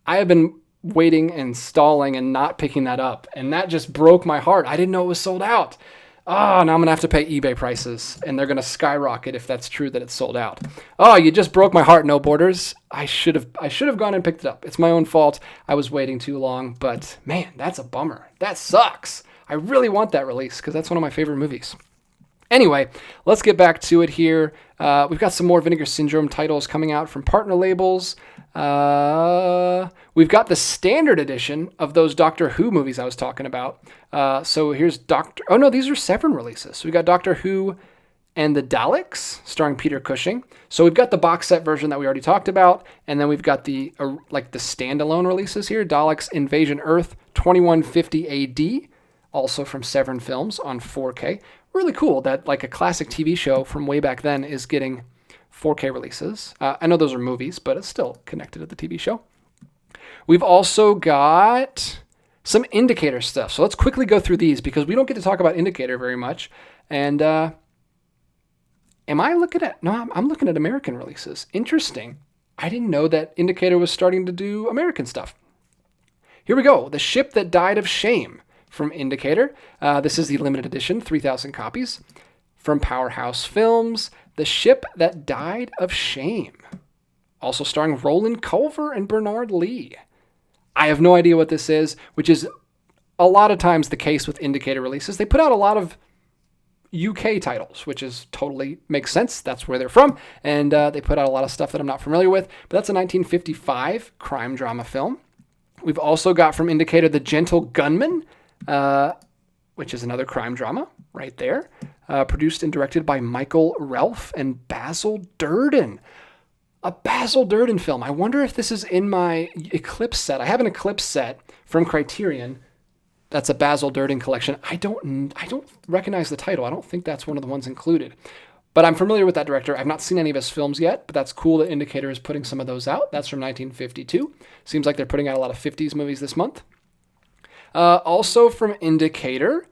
I have been waiting and stalling and not picking that up, and that just broke my heart. I didn't know it was sold out. Oh, now I'm going to have to pay eBay prices, and they're going to skyrocket if that's true that it's sold out. Oh, you just broke my heart, No Borders. I should have gone and picked it up. It's my own fault. I was waiting too long, but man, that's a bummer. That sucks. I really want that release because that's one of my favorite movies. Anyway, let's get back to it here. We've got some more Vinegar Syndrome titles coming out from partner labels. We've got the standard edition of those Doctor Who movies I was talking about. So here's oh no, these are Severin releases. So we got Doctor Who and the Daleks, starring Peter Cushing. So we've got the box set version that we already talked about, and then we've got the the standalone releases here. Daleks Invasion Earth 2150 AD, also from Severin Films on 4K. Really cool that like a classic TV show from way back then is getting 4K releases. I know those are movies, but it's still connected to the TV show. We've also got some Indicator stuff. So let's quickly go through these because we don't get to talk about Indicator very much. And am I looking at... No, I'm looking at American releases. Interesting. I didn't know that Indicator was starting to do American stuff. Here we go. The Ship That Died of Shame from Indicator. This is the limited edition, 3,000 copies. From Powerhouse Films, The Ship That Died of Shame. Also starring Roland Culver and Bernard Lee. I have no idea what this is, which is a lot of times the case with Indicator releases. They put out a lot of UK titles, which is totally makes sense. That's where they're from. And they put out a lot of stuff that I'm not familiar with. But that's a 1955 crime drama film. We've also got from Indicator The Gentle Gunman, which is another crime drama right there. Produced and directed by Michael Relf and Basil Durden. A Basil Durden film. I wonder if this is in my Eclipse set. I have an Eclipse set from Criterion. That's a Basil Durden collection. I don't recognize the title. I don't think that's one of the ones included. But I'm familiar with that director. I've not seen any of his films yet, but that's cool that Indicator is putting some of those out. That's from 1952. Seems like they're putting out a lot of 50s movies this month. Also from Indicator,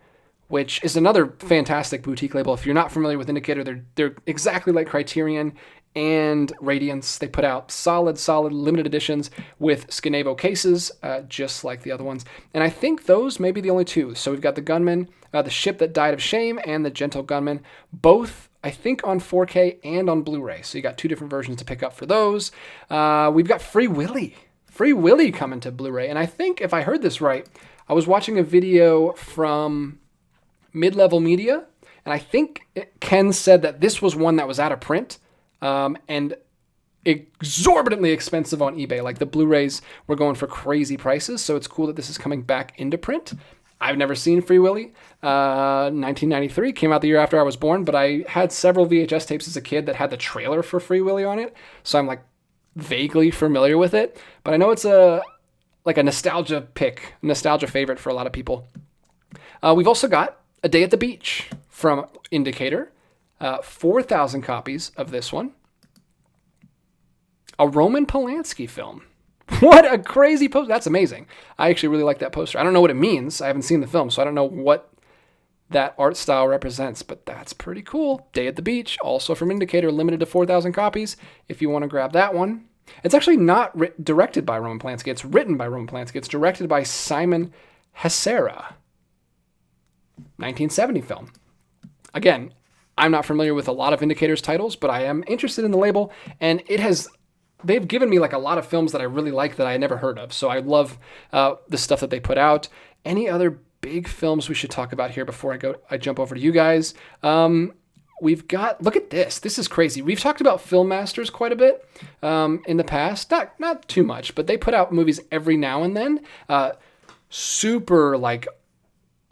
which is another fantastic boutique label. If you're not familiar with Indicator, they're exactly like Criterion and Radiance. They put out solid limited editions with Skinavo cases, just like the other ones. And I think those may be the only two. So we've got The Gunman, The Ship That Died of Shame, and The Gentle Gunman, both, I think, on 4K and on Blu-ray. So you got 2 different versions to pick up for those. We've got Free Willy coming to Blu-ray. And I think, if I heard this right, I was watching a video from Mid-Level Media, and I think Ken said that this was one that was out of print, and exorbitantly expensive on eBay. Like the Blu-rays were going for crazy prices, so it's cool that this is coming back into print. I've never seen Free Willy. 1993, came out the year after I was born, but I had several VHS tapes as a kid that had the trailer for Free Willy on it, so I'm like vaguely familiar with it. But I know it's a nostalgia favorite for a lot of people. We've also got A Day at the Beach from Indicator. 4,000 copies of this one. A Roman Polanski film. What a crazy poster. That's amazing. I actually really like that poster. I don't know what it means. I haven't seen the film, so I don't know what that art style represents. But that's pretty cool. Day at the Beach, also from Indicator, limited to 4,000 copies if you want to grab that one. It's actually not directed by Roman Polanski. It's written by Roman Polanski. It's directed by Simon Hesera. 1970 film. Again, I'm not familiar with a lot of Indicator's titles, but I am interested in the label, and they've given me like a lot of films that I really like that I never heard of. So I love the stuff that they put out. Any other big films we should talk about here before I jump over to you guys? We've got, look at this. This is crazy. We've talked about Film Masters quite a bit in the past. Not too much, but they put out movies every now and then. Super like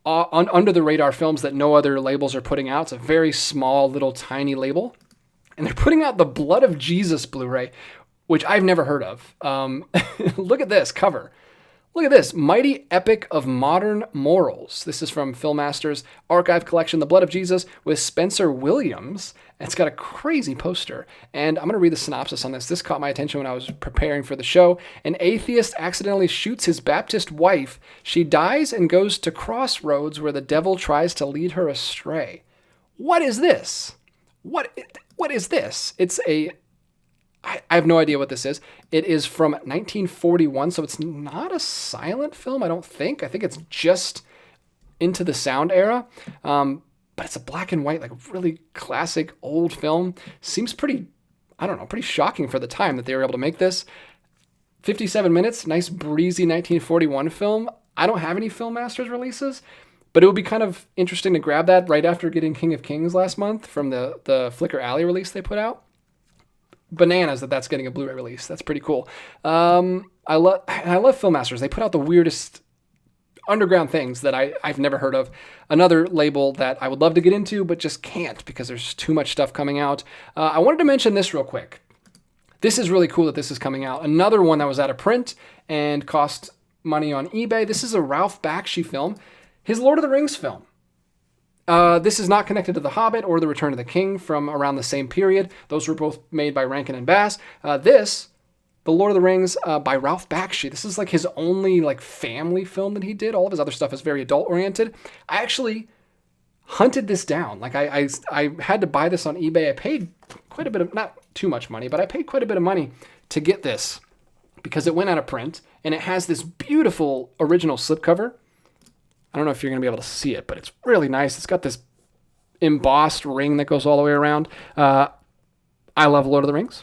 under the radar films that no other labels are putting out. It's a very small, little tiny label. And they're putting out the Blood of Jesus Blu-ray, which I've never heard of. Look at this cover. Look at this, Mighty Epic of Modern Morals. This is from Film Masters Archive Collection, The Blood of Jesus, with Spencer Williams. It's got a crazy poster. And I'm going to read the synopsis on this. This caught my attention when I was preparing for the show. An atheist accidentally shoots his Baptist wife. She dies and goes to crossroads where the devil tries to lead her astray. What is this? What is this? I have no idea what this is. It is from 1941, so it's not a silent film, I don't think. I think it's just into the sound era. But it's a black and white, like really classic old film. Seems pretty shocking for the time that they were able to make this. 57 minutes, nice breezy 1941 film. I don't have any Film Masters releases, but it would be kind of interesting to grab that right after getting King of Kings last month from the Flickr Alley release they put out. Bananas that's getting a Blu-ray release. That's pretty cool. I love Film Masters. They put out the weirdest underground things that I've never heard of. Another label that I would love to get into, but just can't because there's too much stuff coming out. I wanted to mention this real quick. This is really cool that this is coming out. Another one that was out of print and cost money on eBay. This is a Ralph Bakshi film. His Lord of the Rings film. This is not connected to The Hobbit or The Return of the King from around the same period. Those were both made by Rankin and Bass. The Lord of the Rings by Ralph Bakshi. This is like his only like family film that he did. All of his other stuff is very adult oriented. I actually hunted this down. Like I had to buy this on eBay. I paid quite a bit of, not too much money, but I paid quite a bit of money to get this because it went out of print and it has this beautiful original slipcover. I don't know if you're going to be able to see it, but it's really nice. It's got this embossed ring that goes all the way around. I love Lord of the Rings.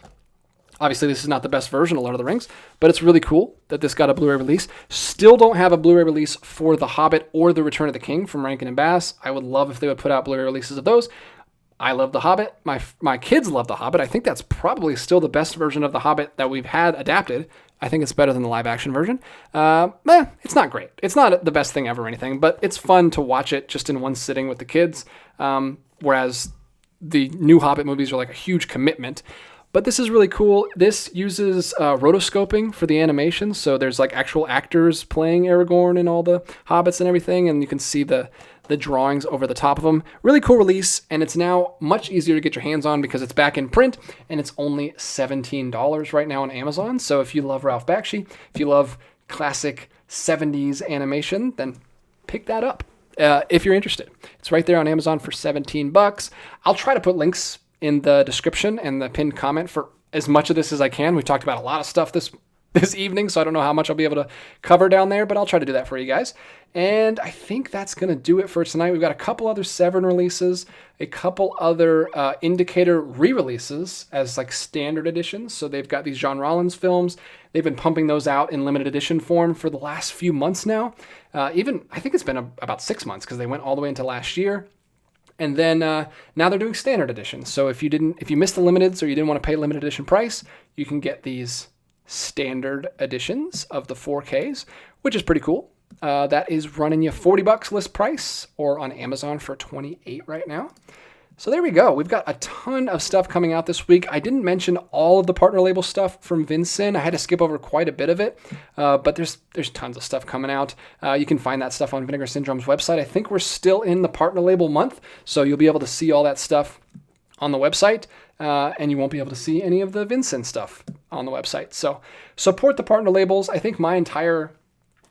Obviously, this is not the best version of Lord of the Rings, but it's really cool that this got a Blu-ray release. Still don't have a Blu-ray release for The Hobbit or The Return of the King from Rankin and Bass. I would love if they would put out Blu-ray releases of those. I love The Hobbit. My kids love The Hobbit. I think that's probably still the best version of The Hobbit that we've had adapted. I think it's better than the live-action version. It's not great. It's not the best thing ever or anything, but it's fun to watch it just in one sitting with the kids, whereas the new Hobbit movies are like a huge commitment. But this is really cool. This uses rotoscoping for the animation, so there's like actual actors playing Aragorn and all the hobbits and everything, and you can see the drawings over the top of them. Really cool release, and it's now much easier to get your hands on because it's back in print, and it's only $17 right now on Amazon. So if you love Ralph Bakshi, if you love classic 70s animation, then pick that up if you're interested. It's right there on Amazon for $17. I'll try to put links in the description and the pinned comment for as much of this as I can. We talked about a lot of stuff this evening, so I don't know how much I'll be able to cover down there, but I'll try to do that for you guys. And I think that's going to do it for tonight. We've got a couple other Severn releases, a couple other Indicator re-releases as like standard editions. So they've got these John Rollins films. They've been pumping those out in limited edition form for the last few months now. I think it's been about 6 months because they went all the way into last year. And then now they're doing standard editions. So if you missed the limiteds or you didn't want to pay limited edition price, you can get these standard editions of the 4Ks, which is pretty cool. That is running you $40 list price, or on Amazon for $28 right now. So there we go. We've got a ton of stuff coming out this week. I didn't mention all of the partner label stuff from Vin Syn. I had to skip over quite a bit of it, but there's tons of stuff coming out. You can find that stuff on Vinegar Syndrome's website. I think we're still in the partner label month, so you'll be able to see all that stuff on the website, and you won't be able to see any of the Vin Syn stuff on the website. So support the partner labels. I think my entire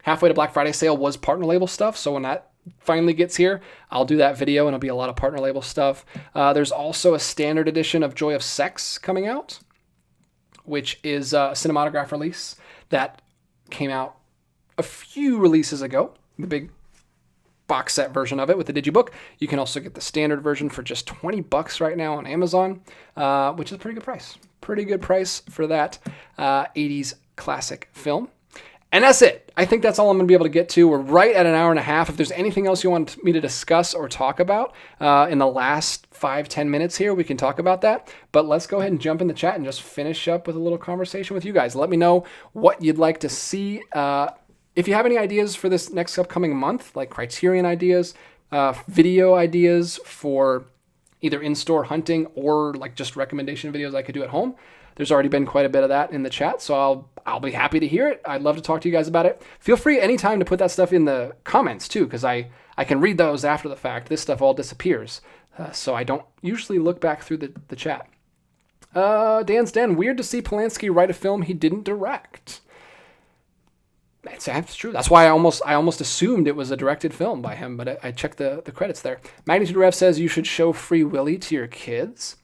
halfway to Black Friday sale was partner label stuff, so when that finally gets here, I'll do that video, and it'll be a lot of partner label stuff. There's also a standard edition of Joy of Sex coming out, which is a cinematograph release that came out a few releases ago. The big box set version of it with the digibook. You can also get the standard version for just $20 right now on Amazon, which is a pretty good price. Pretty good price for that 80s classic film. And that's it. I think that's all I'm going to be able to get to. We're right at an hour and a half. If there's anything else you want me to discuss or talk about in the last 5-10 minutes here, we can talk about that. But let's go ahead and jump in the chat and just finish up with a little conversation with you guys. Let me know what you'd like to see. If you have any ideas for this next upcoming month, like Criterion ideas, video ideas for either in-store hunting or like just recommendation videos I could do at home, there's already been quite a bit of that in the chat, so I'll be happy to hear it. I'd love to talk to you guys about it. Feel free anytime to put that stuff in the comments too, because I can read those after the fact. This stuff all disappears, so I don't usually look back through the chat. Dan's Den, weird to see Polanski write a film he didn't direct. That's true. That's why I almost assumed it was a directed film by him, but I checked the credits there. Magnitude Rev says you should show Free Willy to your kids.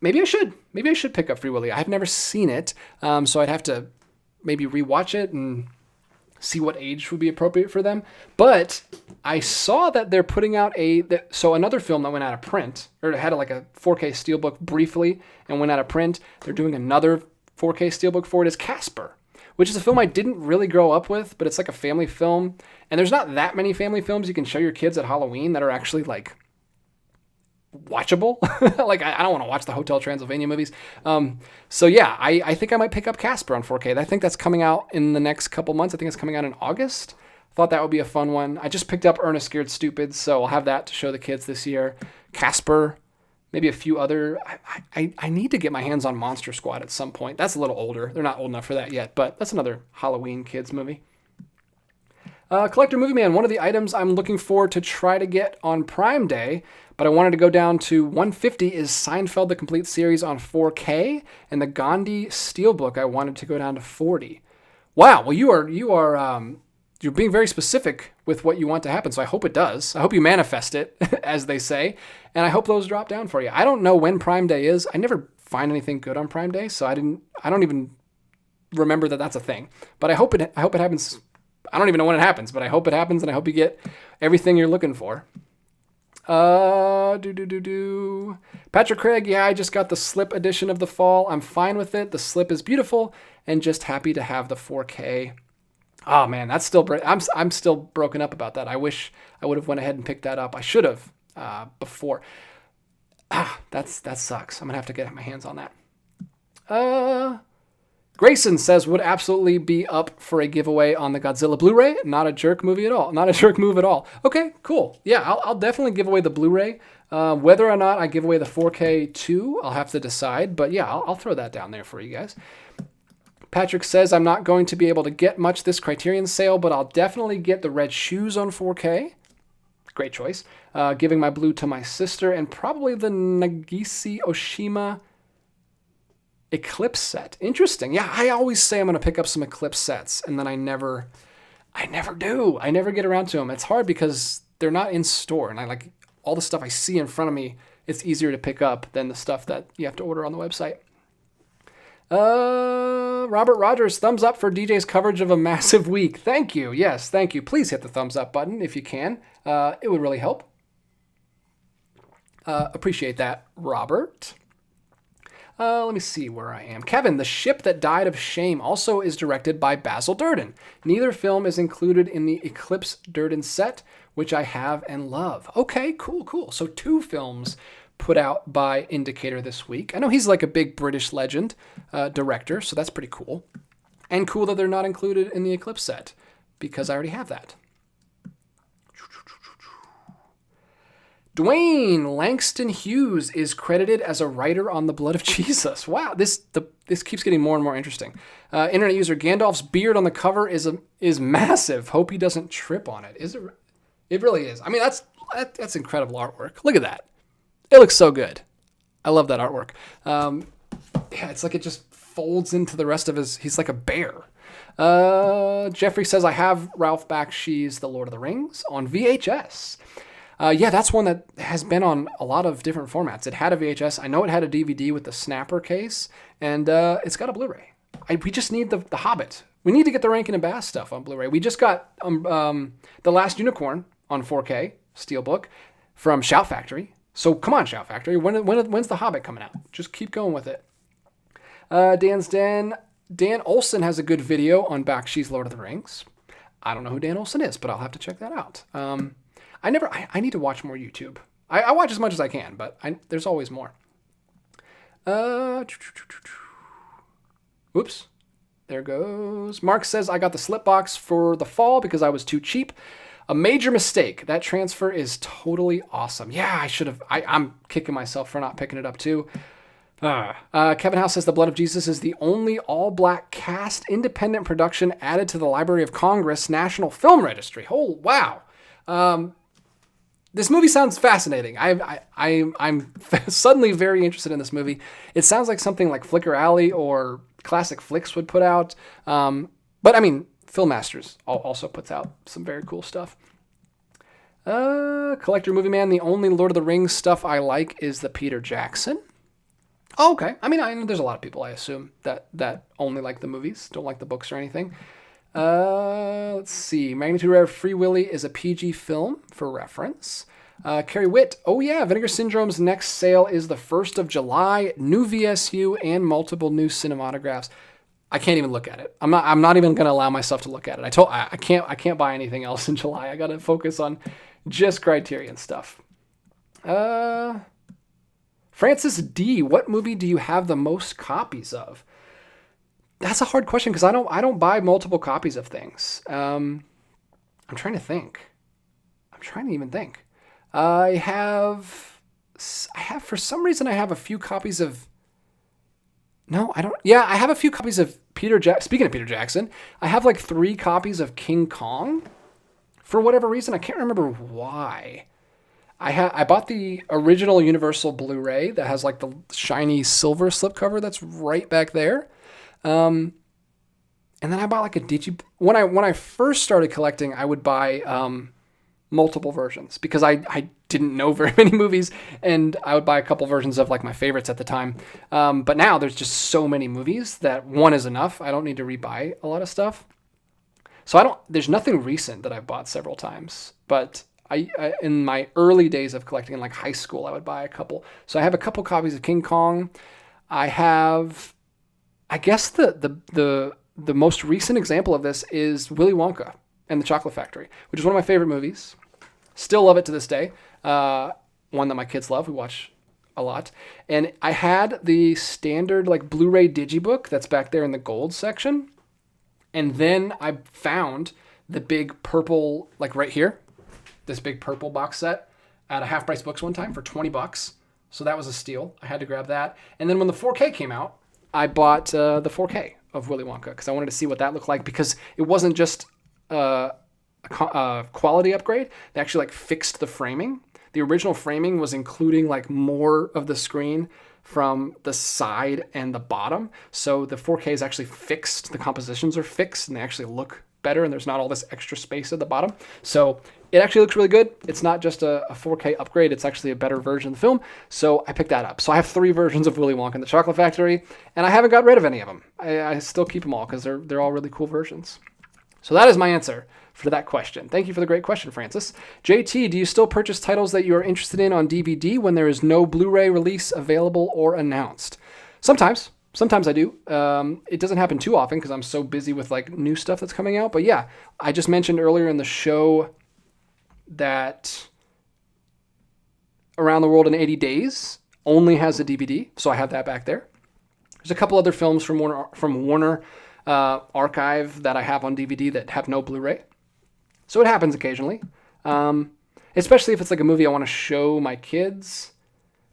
Maybe I should. Maybe I should pick up Free Willy. I've never seen it, so I'd have to maybe rewatch it and see what age would be appropriate for them. But I saw that they're putting out another film that went out of print, or it had like a 4K Steelbook briefly and went out of print. They're doing another 4K Steelbook for it as Casper, which is a film I didn't really grow up with, but it's like a family film. And there's not that many family films you can show your kids at Halloween that are actually like watchable. Like I don't want to watch the Hotel Transylvania movies. So yeah, I think I might pick up Casper on 4K. I think that's coming out in the next couple months. I think it's coming out in August. Thought that would be a fun one. I just picked up Ernest Scared Stupid, so I'll have that to show the kids this year. Casper, maybe a few other. I need to get my hands on Monster Squad at some point. That's a little older. They're not old enough for that yet, but that's another Halloween kids movie. Collector Movie Man, one of the items I'm looking for to try to get on Prime Day, but I wanted to go down to $150 is Seinfeld, the complete series on 4K, and the Gandhi Steelbook I wanted to go down to $40. Wow, well you're being very specific with what you want to happen, so I hope it does. I hope you manifest it, as they say, and I hope those drop down for you. I don't know when Prime Day is. I never find anything good on Prime Day, so I don't even remember that that's a thing. But I hope it happens. I don't even know when it happens, but I hope it happens, and I hope you get everything you're looking for. Patrick Craig, yeah, I just got the slip edition of The Fall. I'm fine with it. The slip is beautiful, and just happy to have the 4K. Oh man, that's still I'm still broken up about that. I wish I would have went ahead and picked that up. I should have before. That sucks. I'm gonna have to get my hands on that. Grayson says would absolutely be up for a giveaway on the Godzilla Blu-ray. Not a jerk movie at all. Not a jerk move at all. Okay, cool. Yeah, I'll definitely give away the Blu-ray. Whether or not I give away the 4K too, I'll have to decide. But yeah, I'll throw that down there for you guys. Patrick says, I'm not going to be able to get much this Criterion sale, but I'll definitely get the Red Shoes on 4K. Great choice. Giving my blue to my sister, and probably the Nagise Oshima Eclipse set. Interesting. Yeah, I always say I'm going to pick up some Eclipse sets, and then I never do. I never get around to them. It's hard because they're not in store, and I like all the stuff I see in front of me. It's easier to pick up than the stuff that you have to order on the website. Robert Rogers, thumbs up for DJ's coverage of a massive week. Thank you. Yes, thank you. Please hit the thumbs up button if you can. It would really help. Appreciate that, Robert. Let me see where I am. Kevin, The Ship That Died of Shame also is directed by Basil Durden. Neither film is included in the Eclipse Durden set, which I have and love. Okay, cool. So 2 films put out by Indicator this week. I know he's like a big British legend director, so that's pretty cool. And cool that they're not included in the Eclipse set, because I already have that. Dwayne Langston Hughes is credited as a writer on The Blood of Jesus. Wow, this keeps getting more and more interesting. Internet user Gandalf's beard on the cover is massive. Hope he doesn't trip on it. Is it? It really is. I mean, that's incredible artwork. Look at that. It looks so good. I love that artwork. Yeah, it's like it just folds into the rest of he's like a bear. Jeffrey says, I have Ralph Bakshi's The Lord of the Rings on VHS. Yeah, that's one that has been on a lot of different formats. It had a VHS. I know it had a DVD with the snapper case, and it's got a Blu-ray. We just need the Hobbit. We need to get the Rankin and Bass stuff on Blu-ray. We just got The Last Unicorn on 4K Steelbook from Shout Factory. So come on, Shout Factory. When's The Hobbit coming out? Just keep going with it. Dan's Den. Dan Olson has a good video on Bakshi's Lord of the Rings. I don't know who Dan Olson is, but I'll have to check that out. I need to watch more YouTube. I watch as much as I can, but there's always more. Oops. There goes. Mark says, I got the slip box for the fall because I was too cheap. A major mistake. That transfer is totally awesome. Yeah, I should have. I'm kicking myself for not picking it up too. Kevin House says The Blood of Jesus is the only all-black cast independent production added to the Library of Congress National Film Registry. Oh, wow. This movie sounds fascinating. I'm suddenly very interested in this movie. It sounds like something like Flicker Alley or Classic Flicks would put out. But I mean, Film Masters also puts out some very cool stuff. Collector Movie Man, the only Lord of the Rings stuff I like is the Peter Jackson. Oh, okay. I mean, I know there's a lot of people, I assume, that only like the movies, don't like the books or anything. Let's see. Magnitude Rare Free Willy is a PG film, for reference. Carrie Witt. Oh, yeah. Vinegar Syndrome's next sale is the 1st of July. New VSU and multiple new cinematographs. I can't even look at it. I'm not even going to allow myself to look at it. I can't buy anything else in July. I got to focus on just Criterion stuff. Francis D. What movie do you have the most copies of? That's a hard question because I don't buy multiple copies of things. I'm trying to think. I'm trying to even think. I have for some reason I have a few copies of. No, I don't. Yeah, I have a few copies of Peter Jackson. Speaking of Peter Jackson, I have like 3 copies of King Kong. For whatever reason, I can't remember why. I bought the original Universal Blu-ray that has like the shiny silver slipcover that's right back there. And then I bought like a when I first started collecting, I would buy multiple versions because I didn't know very many movies, and I would buy a couple versions of like my favorites at the time. But now there's just so many movies that one is enough. I don't need to rebuy a lot of stuff. So there's nothing recent that I've bought several times, but I in my early days of collecting in like high school, I would buy a couple. So I have a couple copies of King Kong. I have, I guess the most recent example of this is Willy Wonka and the Chocolate Factory, which is one of my favorite movies. Still love it to this day. One that my kids love. We watch a lot. And I had the standard like Blu-ray digibook that's back there in the gold section. And then I found the big purple, like right here, this big purple box set at a Half Price Books one time for $20. So that was a steal. I had to grab that. And then when the 4K came out, I bought the 4K of Willy Wonka because I wanted to see what that looked like, because it wasn't just a quality upgrade. They actually like fixed the framing. The original framing was including like more of the screen from the side and the bottom. So the 4K is actually fixed. The compositions are fixed and they actually look better, and there's not all this extra space at the bottom. So it actually looks really good. It's not just a 4K upgrade. It's actually a better version of the film. So I picked that up. So I have 3 versions of Willy Wonka and the Chocolate Factory, and I haven't got rid of any of them. I still keep them all because they're all really cool versions. So that is my answer for that question. Thank you for the great question, Francis. JT, do you still purchase titles that you are interested in on DVD when there is no Blu-ray release available or announced? Sometimes I do. It doesn't happen too often because I'm so busy with like new stuff that's coming out. But yeah, I just mentioned earlier in the show that Around the World in 80 Days only has a DVD, so I have that back there. There's a couple other films from Warner Archive that I have on DVD that have no Blu-ray. So it happens occasionally, especially if it's like a movie I want to show my kids.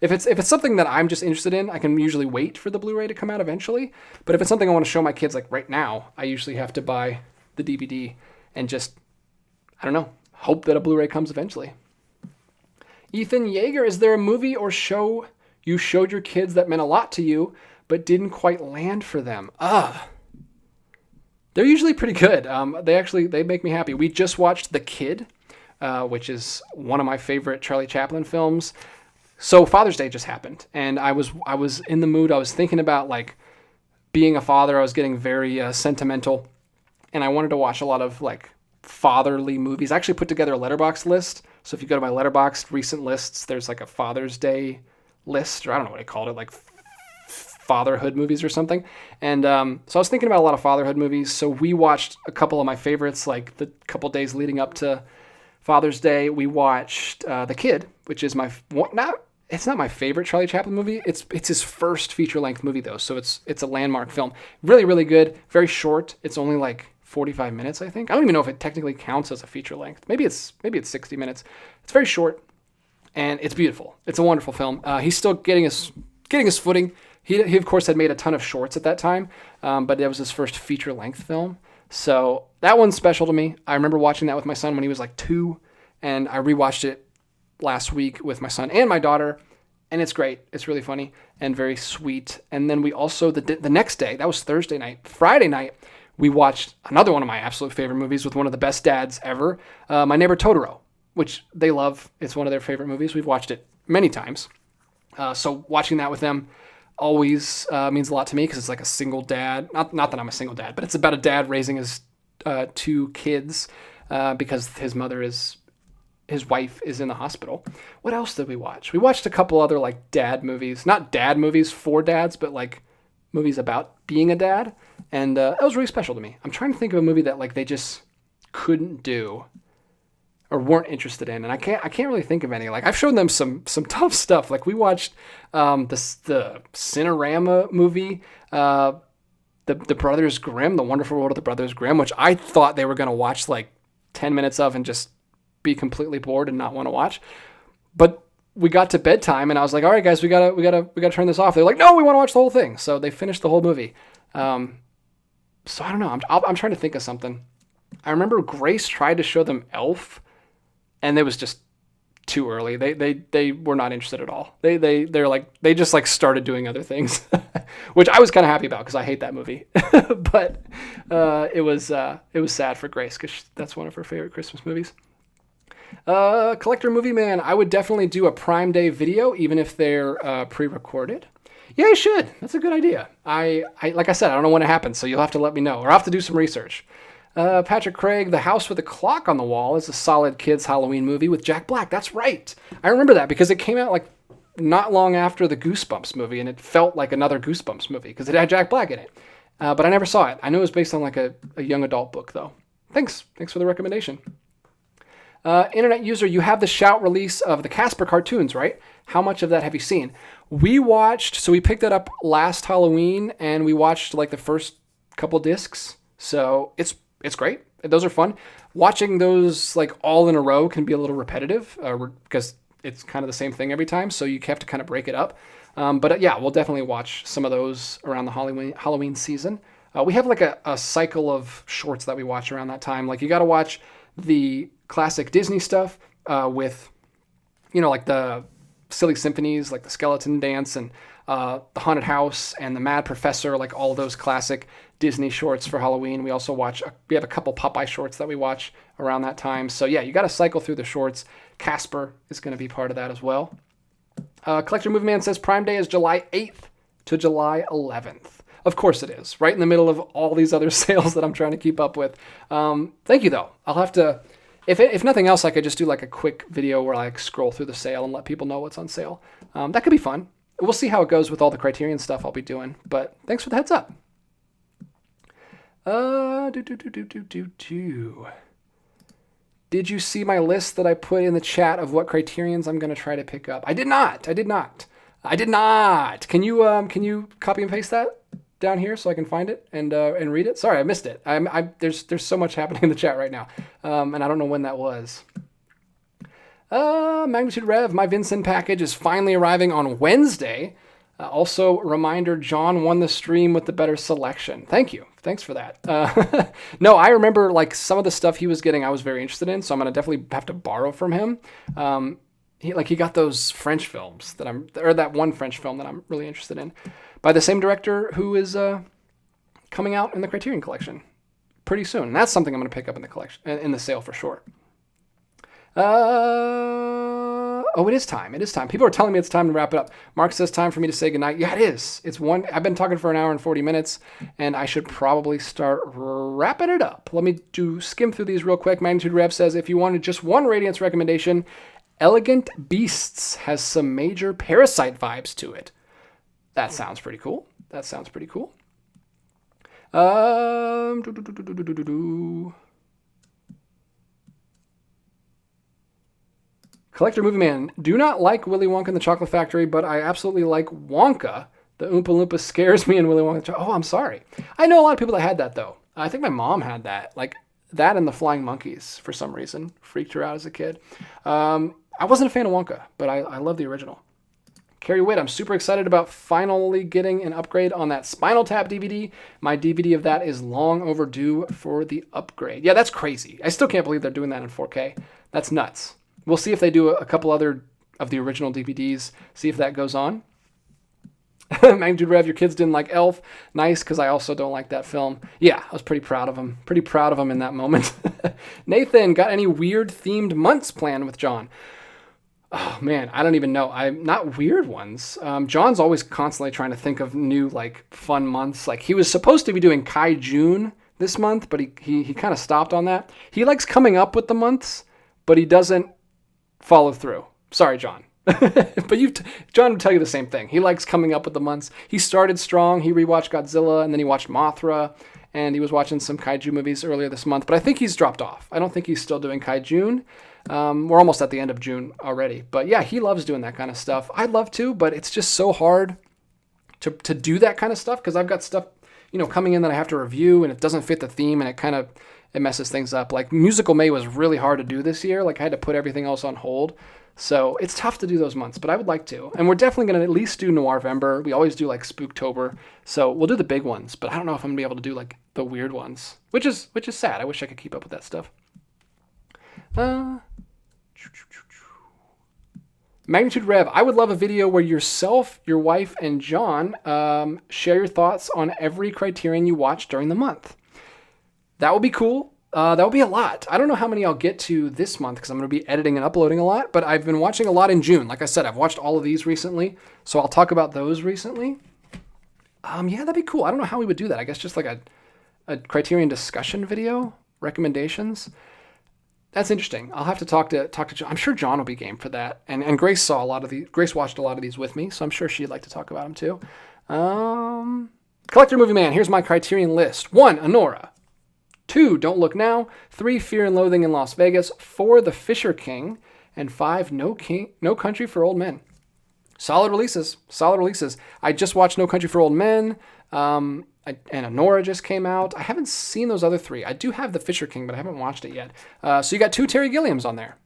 If it's something that I'm just interested in, I can usually wait for the Blu-ray to come out eventually. But if it's something I want to show my kids like right now, I usually have to buy the DVD and just, I don't know, hope that a Blu-ray comes eventually. Ethan Yeager, is there a movie or show you showed your kids that meant a lot to you but didn't quite land for them? They're usually pretty good. They make me happy. We just watched The Kid, which is one of my favorite Charlie Chaplin films. So Father's Day just happened, and I was in the mood. I was thinking about like being a father. I was getting very sentimental, and I wanted to watch a lot of like fatherly movies. I actually put together a Letterboxd list. So if you go to my Letterboxd recent lists, there's like a Father's Day list, or I don't know what I called it, like fatherhood movies or something. And so I was thinking about a lot of fatherhood movies. So we watched a couple of my favorites, like the couple days leading up to Father's Day. We watched The Kid, which is it's not my favorite Charlie Chaplin movie. It's his first feature-length movie though, so it's a landmark film. Really, really good. Very short. It's only like 45 minutes, I think. I don't even know if it technically counts as a feature length. Maybe it's 60 minutes. It's very short, and it's beautiful. It's a wonderful film. He's still getting his footing. He of course had made a ton of shorts at that time, but that was his first feature length film. So that one's special to me. I remember watching that with my son when he was like 2, and I rewatched it last week with my son and my daughter, and it's great. It's really funny and very sweet. And then we also the next day, that was Thursday night, Friday night, we watched another one of my absolute favorite movies with one of the best dads ever, My Neighbor Totoro, which they love. It's one of their favorite movies. We've watched it many times. So watching that with them always means a lot to me because it's like a single dad. Not that I'm a single dad, but it's about a dad raising his 2 kids because his wife is in the hospital. What else did we watch? We watched a couple other like dad movies. Not dad movies for dads, but like movies about being a dad. And that was really special to me. I'm trying to think of a movie that like they just couldn't do or weren't interested in, and I can't really think of any. Like I've shown them some tough stuff. Like we watched the Cinerama movie, the Brothers Grimm, The Wonderful World of the Brothers Grimm, which I thought they were going to watch like 10 minutes of and just be completely bored and not want to watch. But we got to bedtime, and I was like, "All right, guys, we gotta turn this off." They're like, "No, we want to watch the whole thing." So they finished the whole movie. So I don't know. I'm trying to think of something. I remember Grace tried to show them Elf, and it was just too early. They were not interested at all. They just like started doing other things, which I was kind of happy about because I hate that movie. But it was sad for Grace because that's one of her favorite Christmas movies. Collector Movie Man, I would definitely do a Prime Day video, even if they're pre-recorded. Yeah, you should. That's a good idea. I like I said, I don't know when it happens, so you'll have to let me know, or I'll have to do some research. Patrick Craig, The House with the Clock on the Wall is a solid kids Halloween movie with Jack Black. That's right. I remember that because it came out like not long after the Goosebumps movie, and it felt like another Goosebumps movie because it had Jack Black in it. But I never saw it. I know it was based on like a young adult book, though. Thanks for the recommendation. Internet user, you have the Shout release of the Casper cartoons, right? How much of that have you seen? We picked that up last Halloween, and we watched like the first couple discs. So it's great. Those are fun. Watching those like all in a row can be a little repetitive because it's kind of the same thing every time. So you have to kind of break it up. But yeah, we'll definitely watch some of those around the Halloween season. We have like a cycle of shorts that we watch around that time. Like you got to watch the classic Disney stuff with, like the Silly Symphonies, like the Skeleton Dance and the Haunted House and the Mad Professor, like all those classic Disney shorts for Halloween. We also we have a couple Popeye shorts that we watch around that time. So yeah, you got to cycle through the shorts. Casper is going to be part of that as well. Collector Movie Man says Prime Day is July 8th to July 11th. Of course it is, right in the middle of all these other sales that I'm trying to keep up with. Thank you, though. I'll have to, if nothing else, I could just do like a quick video where I scroll through the sale and let people know what's on sale. That could be fun. We'll see how it goes with all the Criterion stuff I'll be doing, but thanks for the heads up. Did you see my list that I put in the chat of what Criterions I'm going to try to pick up? I did not. Can you copy and paste that down here so I can find it and read it? Sorry, I missed it. There's so much happening in the chat right now, and I don't know when that was. Magnitude Rev, my Vin Syn package is finally arriving on Wednesday. Also, reminder, John won the stream with the better selection. Thank you. Thanks for that. No, I remember like some of the stuff he was getting I was very interested in, so I'm going to definitely have to borrow from him. He got those French films that one French film that I'm really interested in by the same director who is coming out in the Criterion collection. pretty soon. And that's something I'm going to pick up in the collection, in the sale for sure. Oh, it is time. It is time. People are telling me it's time to wrap it up. Mark says time for me to say goodnight. Yeah, it is. I've been talking for an hour and 40 minutes, and I should probably start wrapping it up. Let me skim through these real quick. Magnitude Rev says, if you wanted just one Radiance recommendation, Elegant Beasts has some major Parasite vibes to it. That sounds pretty cool. Collector Movie Man, do not like Willy Wonka and the Chocolate Factory, but I absolutely like Wonka. The Oompa Loompa scares me in Willy Wonka. Oh, I'm sorry. I know a lot of people that had that, though. I think my mom had that. Like, that and the Flying Monkeys, for some reason. Freaked her out as a kid. I wasn't a fan of Wonka, but I love the original. Carrie Witt, I'm super excited about finally getting an upgrade on that Spinal Tap DVD. My DVD of that is long overdue for the upgrade. Yeah, that's crazy. I still can't believe they're doing that in 4K. That's nuts. We'll see if they do a couple other of the original DVDs, see if that goes on. Magnitude Rev, your kids didn't like Elf. Nice, because I also don't like that film. Yeah, I was pretty proud of him. Pretty proud of him in that moment. Nathan, got any weird themed months planned with John? Oh, man, I don't even know. I'm not weird ones. John's always constantly trying to think of new, like, fun months. Like, he was supposed to be doing Kai June this month, but he kind of stopped on that. He likes coming up with the months, but he doesn't follow through. Sorry, John. But John would tell you the same thing. He likes coming up with the months. He started strong. He rewatched Godzilla, and then he watched Mothra, and he was watching some kaiju movies earlier this month. But I think he's dropped off. I don't think he's still doing Kai June. We're almost at the end of June already. But yeah, he loves doing that kind of stuff. I'd love to, but it's just so hard to do that kind of stuff because I've got stuff, coming in that I have to review, and it doesn't fit the theme, and it messes things up. Like Musical May was really hard to do this year. Like I had to put everything else on hold. So it's tough to do those months, but I would like to. And we're definitely going to at least do Noirvember. We always do like Spooktober. So we'll do the big ones, but I don't know if I'm going to be able to do like the weird ones, which is sad. I wish I could keep up with that stuff. Magnitude Rev, I would love a video where yourself, your wife, and John share your thoughts on every Criterion you watch during the month. That would be cool. That would be a lot. I don't know how many I'll get to this month because I'm going to be editing and uploading a lot, but I've been watching a lot in June. Like I said, I've watched all of these recently, so I'll talk about those recently. Yeah, that'd be cool. I don't know how we would do that. I guess just like a Criterion discussion video, recommendations. That's interesting. I'll have to talk to John. I'm sure John will be game for that. And Grace saw a lot of these. Grace watched a lot of these with me, so I'm sure she'd like to talk about them too. Collector Movie Man. Here's my Criterion list. 1, Anora. 2, Don't Look Now. 3, Fear and Loathing in Las Vegas. 4, The Fisher King. And 5, No Country for Old Men. Solid releases. I just watched No Country for Old Men. And Anora just came out. I haven't seen those other 3. I do have The Fisher King, but I haven't watched it yet. So you got 2 Terry Gilliams on there.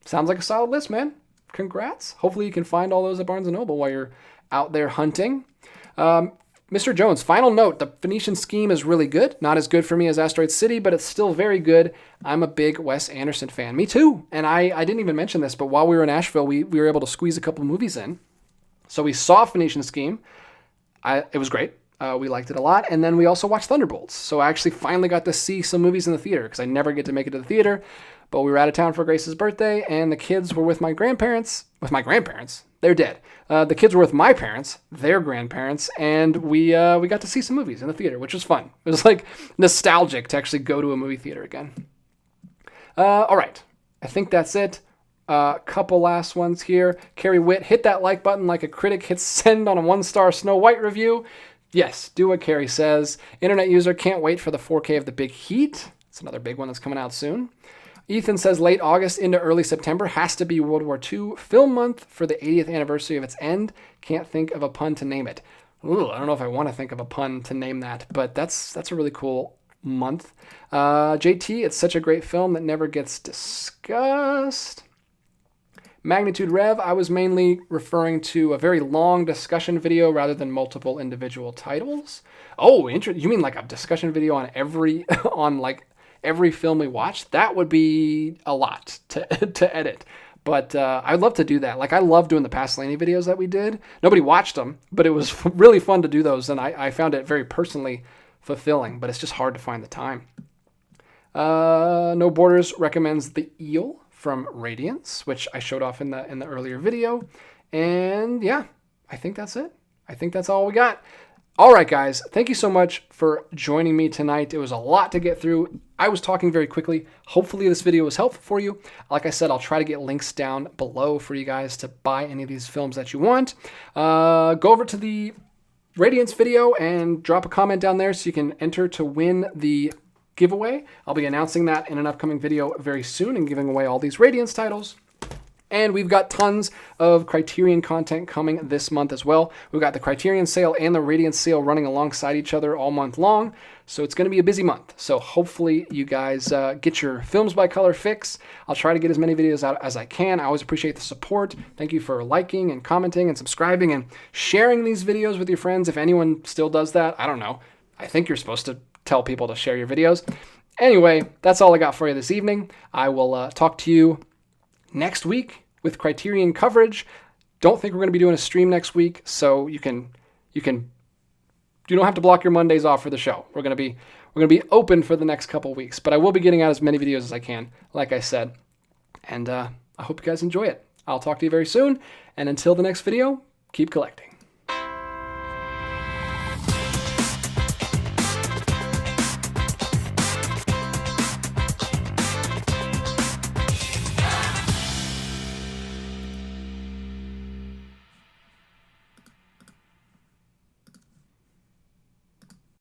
Sounds like a solid list, man. Congrats. Hopefully you can find all those at Barnes & Noble while you're out there hunting. Mr. Jones, final note, the Phoenician Scheme is really good. Not as good for me as Asteroid City, but it's still very good. I'm a big Wes Anderson fan. Me too. And I didn't even mention this, but while we were in Asheville, we were able to squeeze a couple movies in. So we saw Phoenician Scheme. It was great. We liked it a lot. And then we also watched Thunderbolts. So I actually finally got to see some movies in the theater because I never get to make it to the theater. But we were out of town for Grace's birthday, and the kids were with my grandparents. With my grandparents. They're dead. The kids were with my parents, their grandparents, and we got to see some movies in the theater, which was fun. It was like nostalgic to actually go to a movie theater again. All right. I think that's it. Couple last ones here. Carrie Witt, hit that like button like a critic hits send on a 1-star Snow White review. Yes, do what Carrie says. Internet user, can't wait for the 4K of The Big Heat. It's another big one that's coming out soon. Ethan says late August into early September has to be World War II film month for the 80th anniversary of its end. Can't think of a pun to name it. Ooh, I don't know if I want to think of a pun to name that, but that's a really cool month. JT, it's such a great film that never gets discussed. Magnitude Rev, I was mainly referring to a very long discussion video rather than multiple individual titles. Oh, you mean like a discussion video on every film we watch? That would be a lot to edit. But I'd love to do that. Like I love doing the Pasolini videos that we did. Nobody watched them, but it was really fun to do those. And I found it very personally fulfilling, but it's just hard to find the time. No Borders recommends The Eel from Radiance, which I showed off in the earlier video. And yeah, I think that's it. I think that's all we got. All right, guys, thank you so much for joining me tonight. It was a lot to get through. I was talking very quickly. Hopefully this video was helpful for you. Like I said, I'll try to get links down below for you guys to buy any of these films that you want. Go over to the Radiance video and drop a comment down there so you can enter to win the giveaway. I'll be announcing that in an upcoming video very soon and giving away all these Radiance titles. And we've got tons of Criterion content coming this month as well. We've got the Criterion sale and the Radiance sale running alongside each other all month long. So it's going to be a busy month. So hopefully you guys get your Films by Color fix. I'll try to get as many videos out as I can. I always appreciate the support. Thank you for liking and commenting and subscribing and sharing these videos with your friends. If anyone still does that, I don't know. I think you're supposed to tell people to share your videos. Anyway, that's all I got for you this evening. I will talk to you next week with Criterion coverage. Don't think we're going to be doing a stream next week, so you don't have to block your Mondays off for the show. We're going to be open for the next couple weeks, but I will be getting out as many videos as I can, like I said. And I hope you guys enjoy it. I'll talk to you very soon, and until the next video, keep collecting.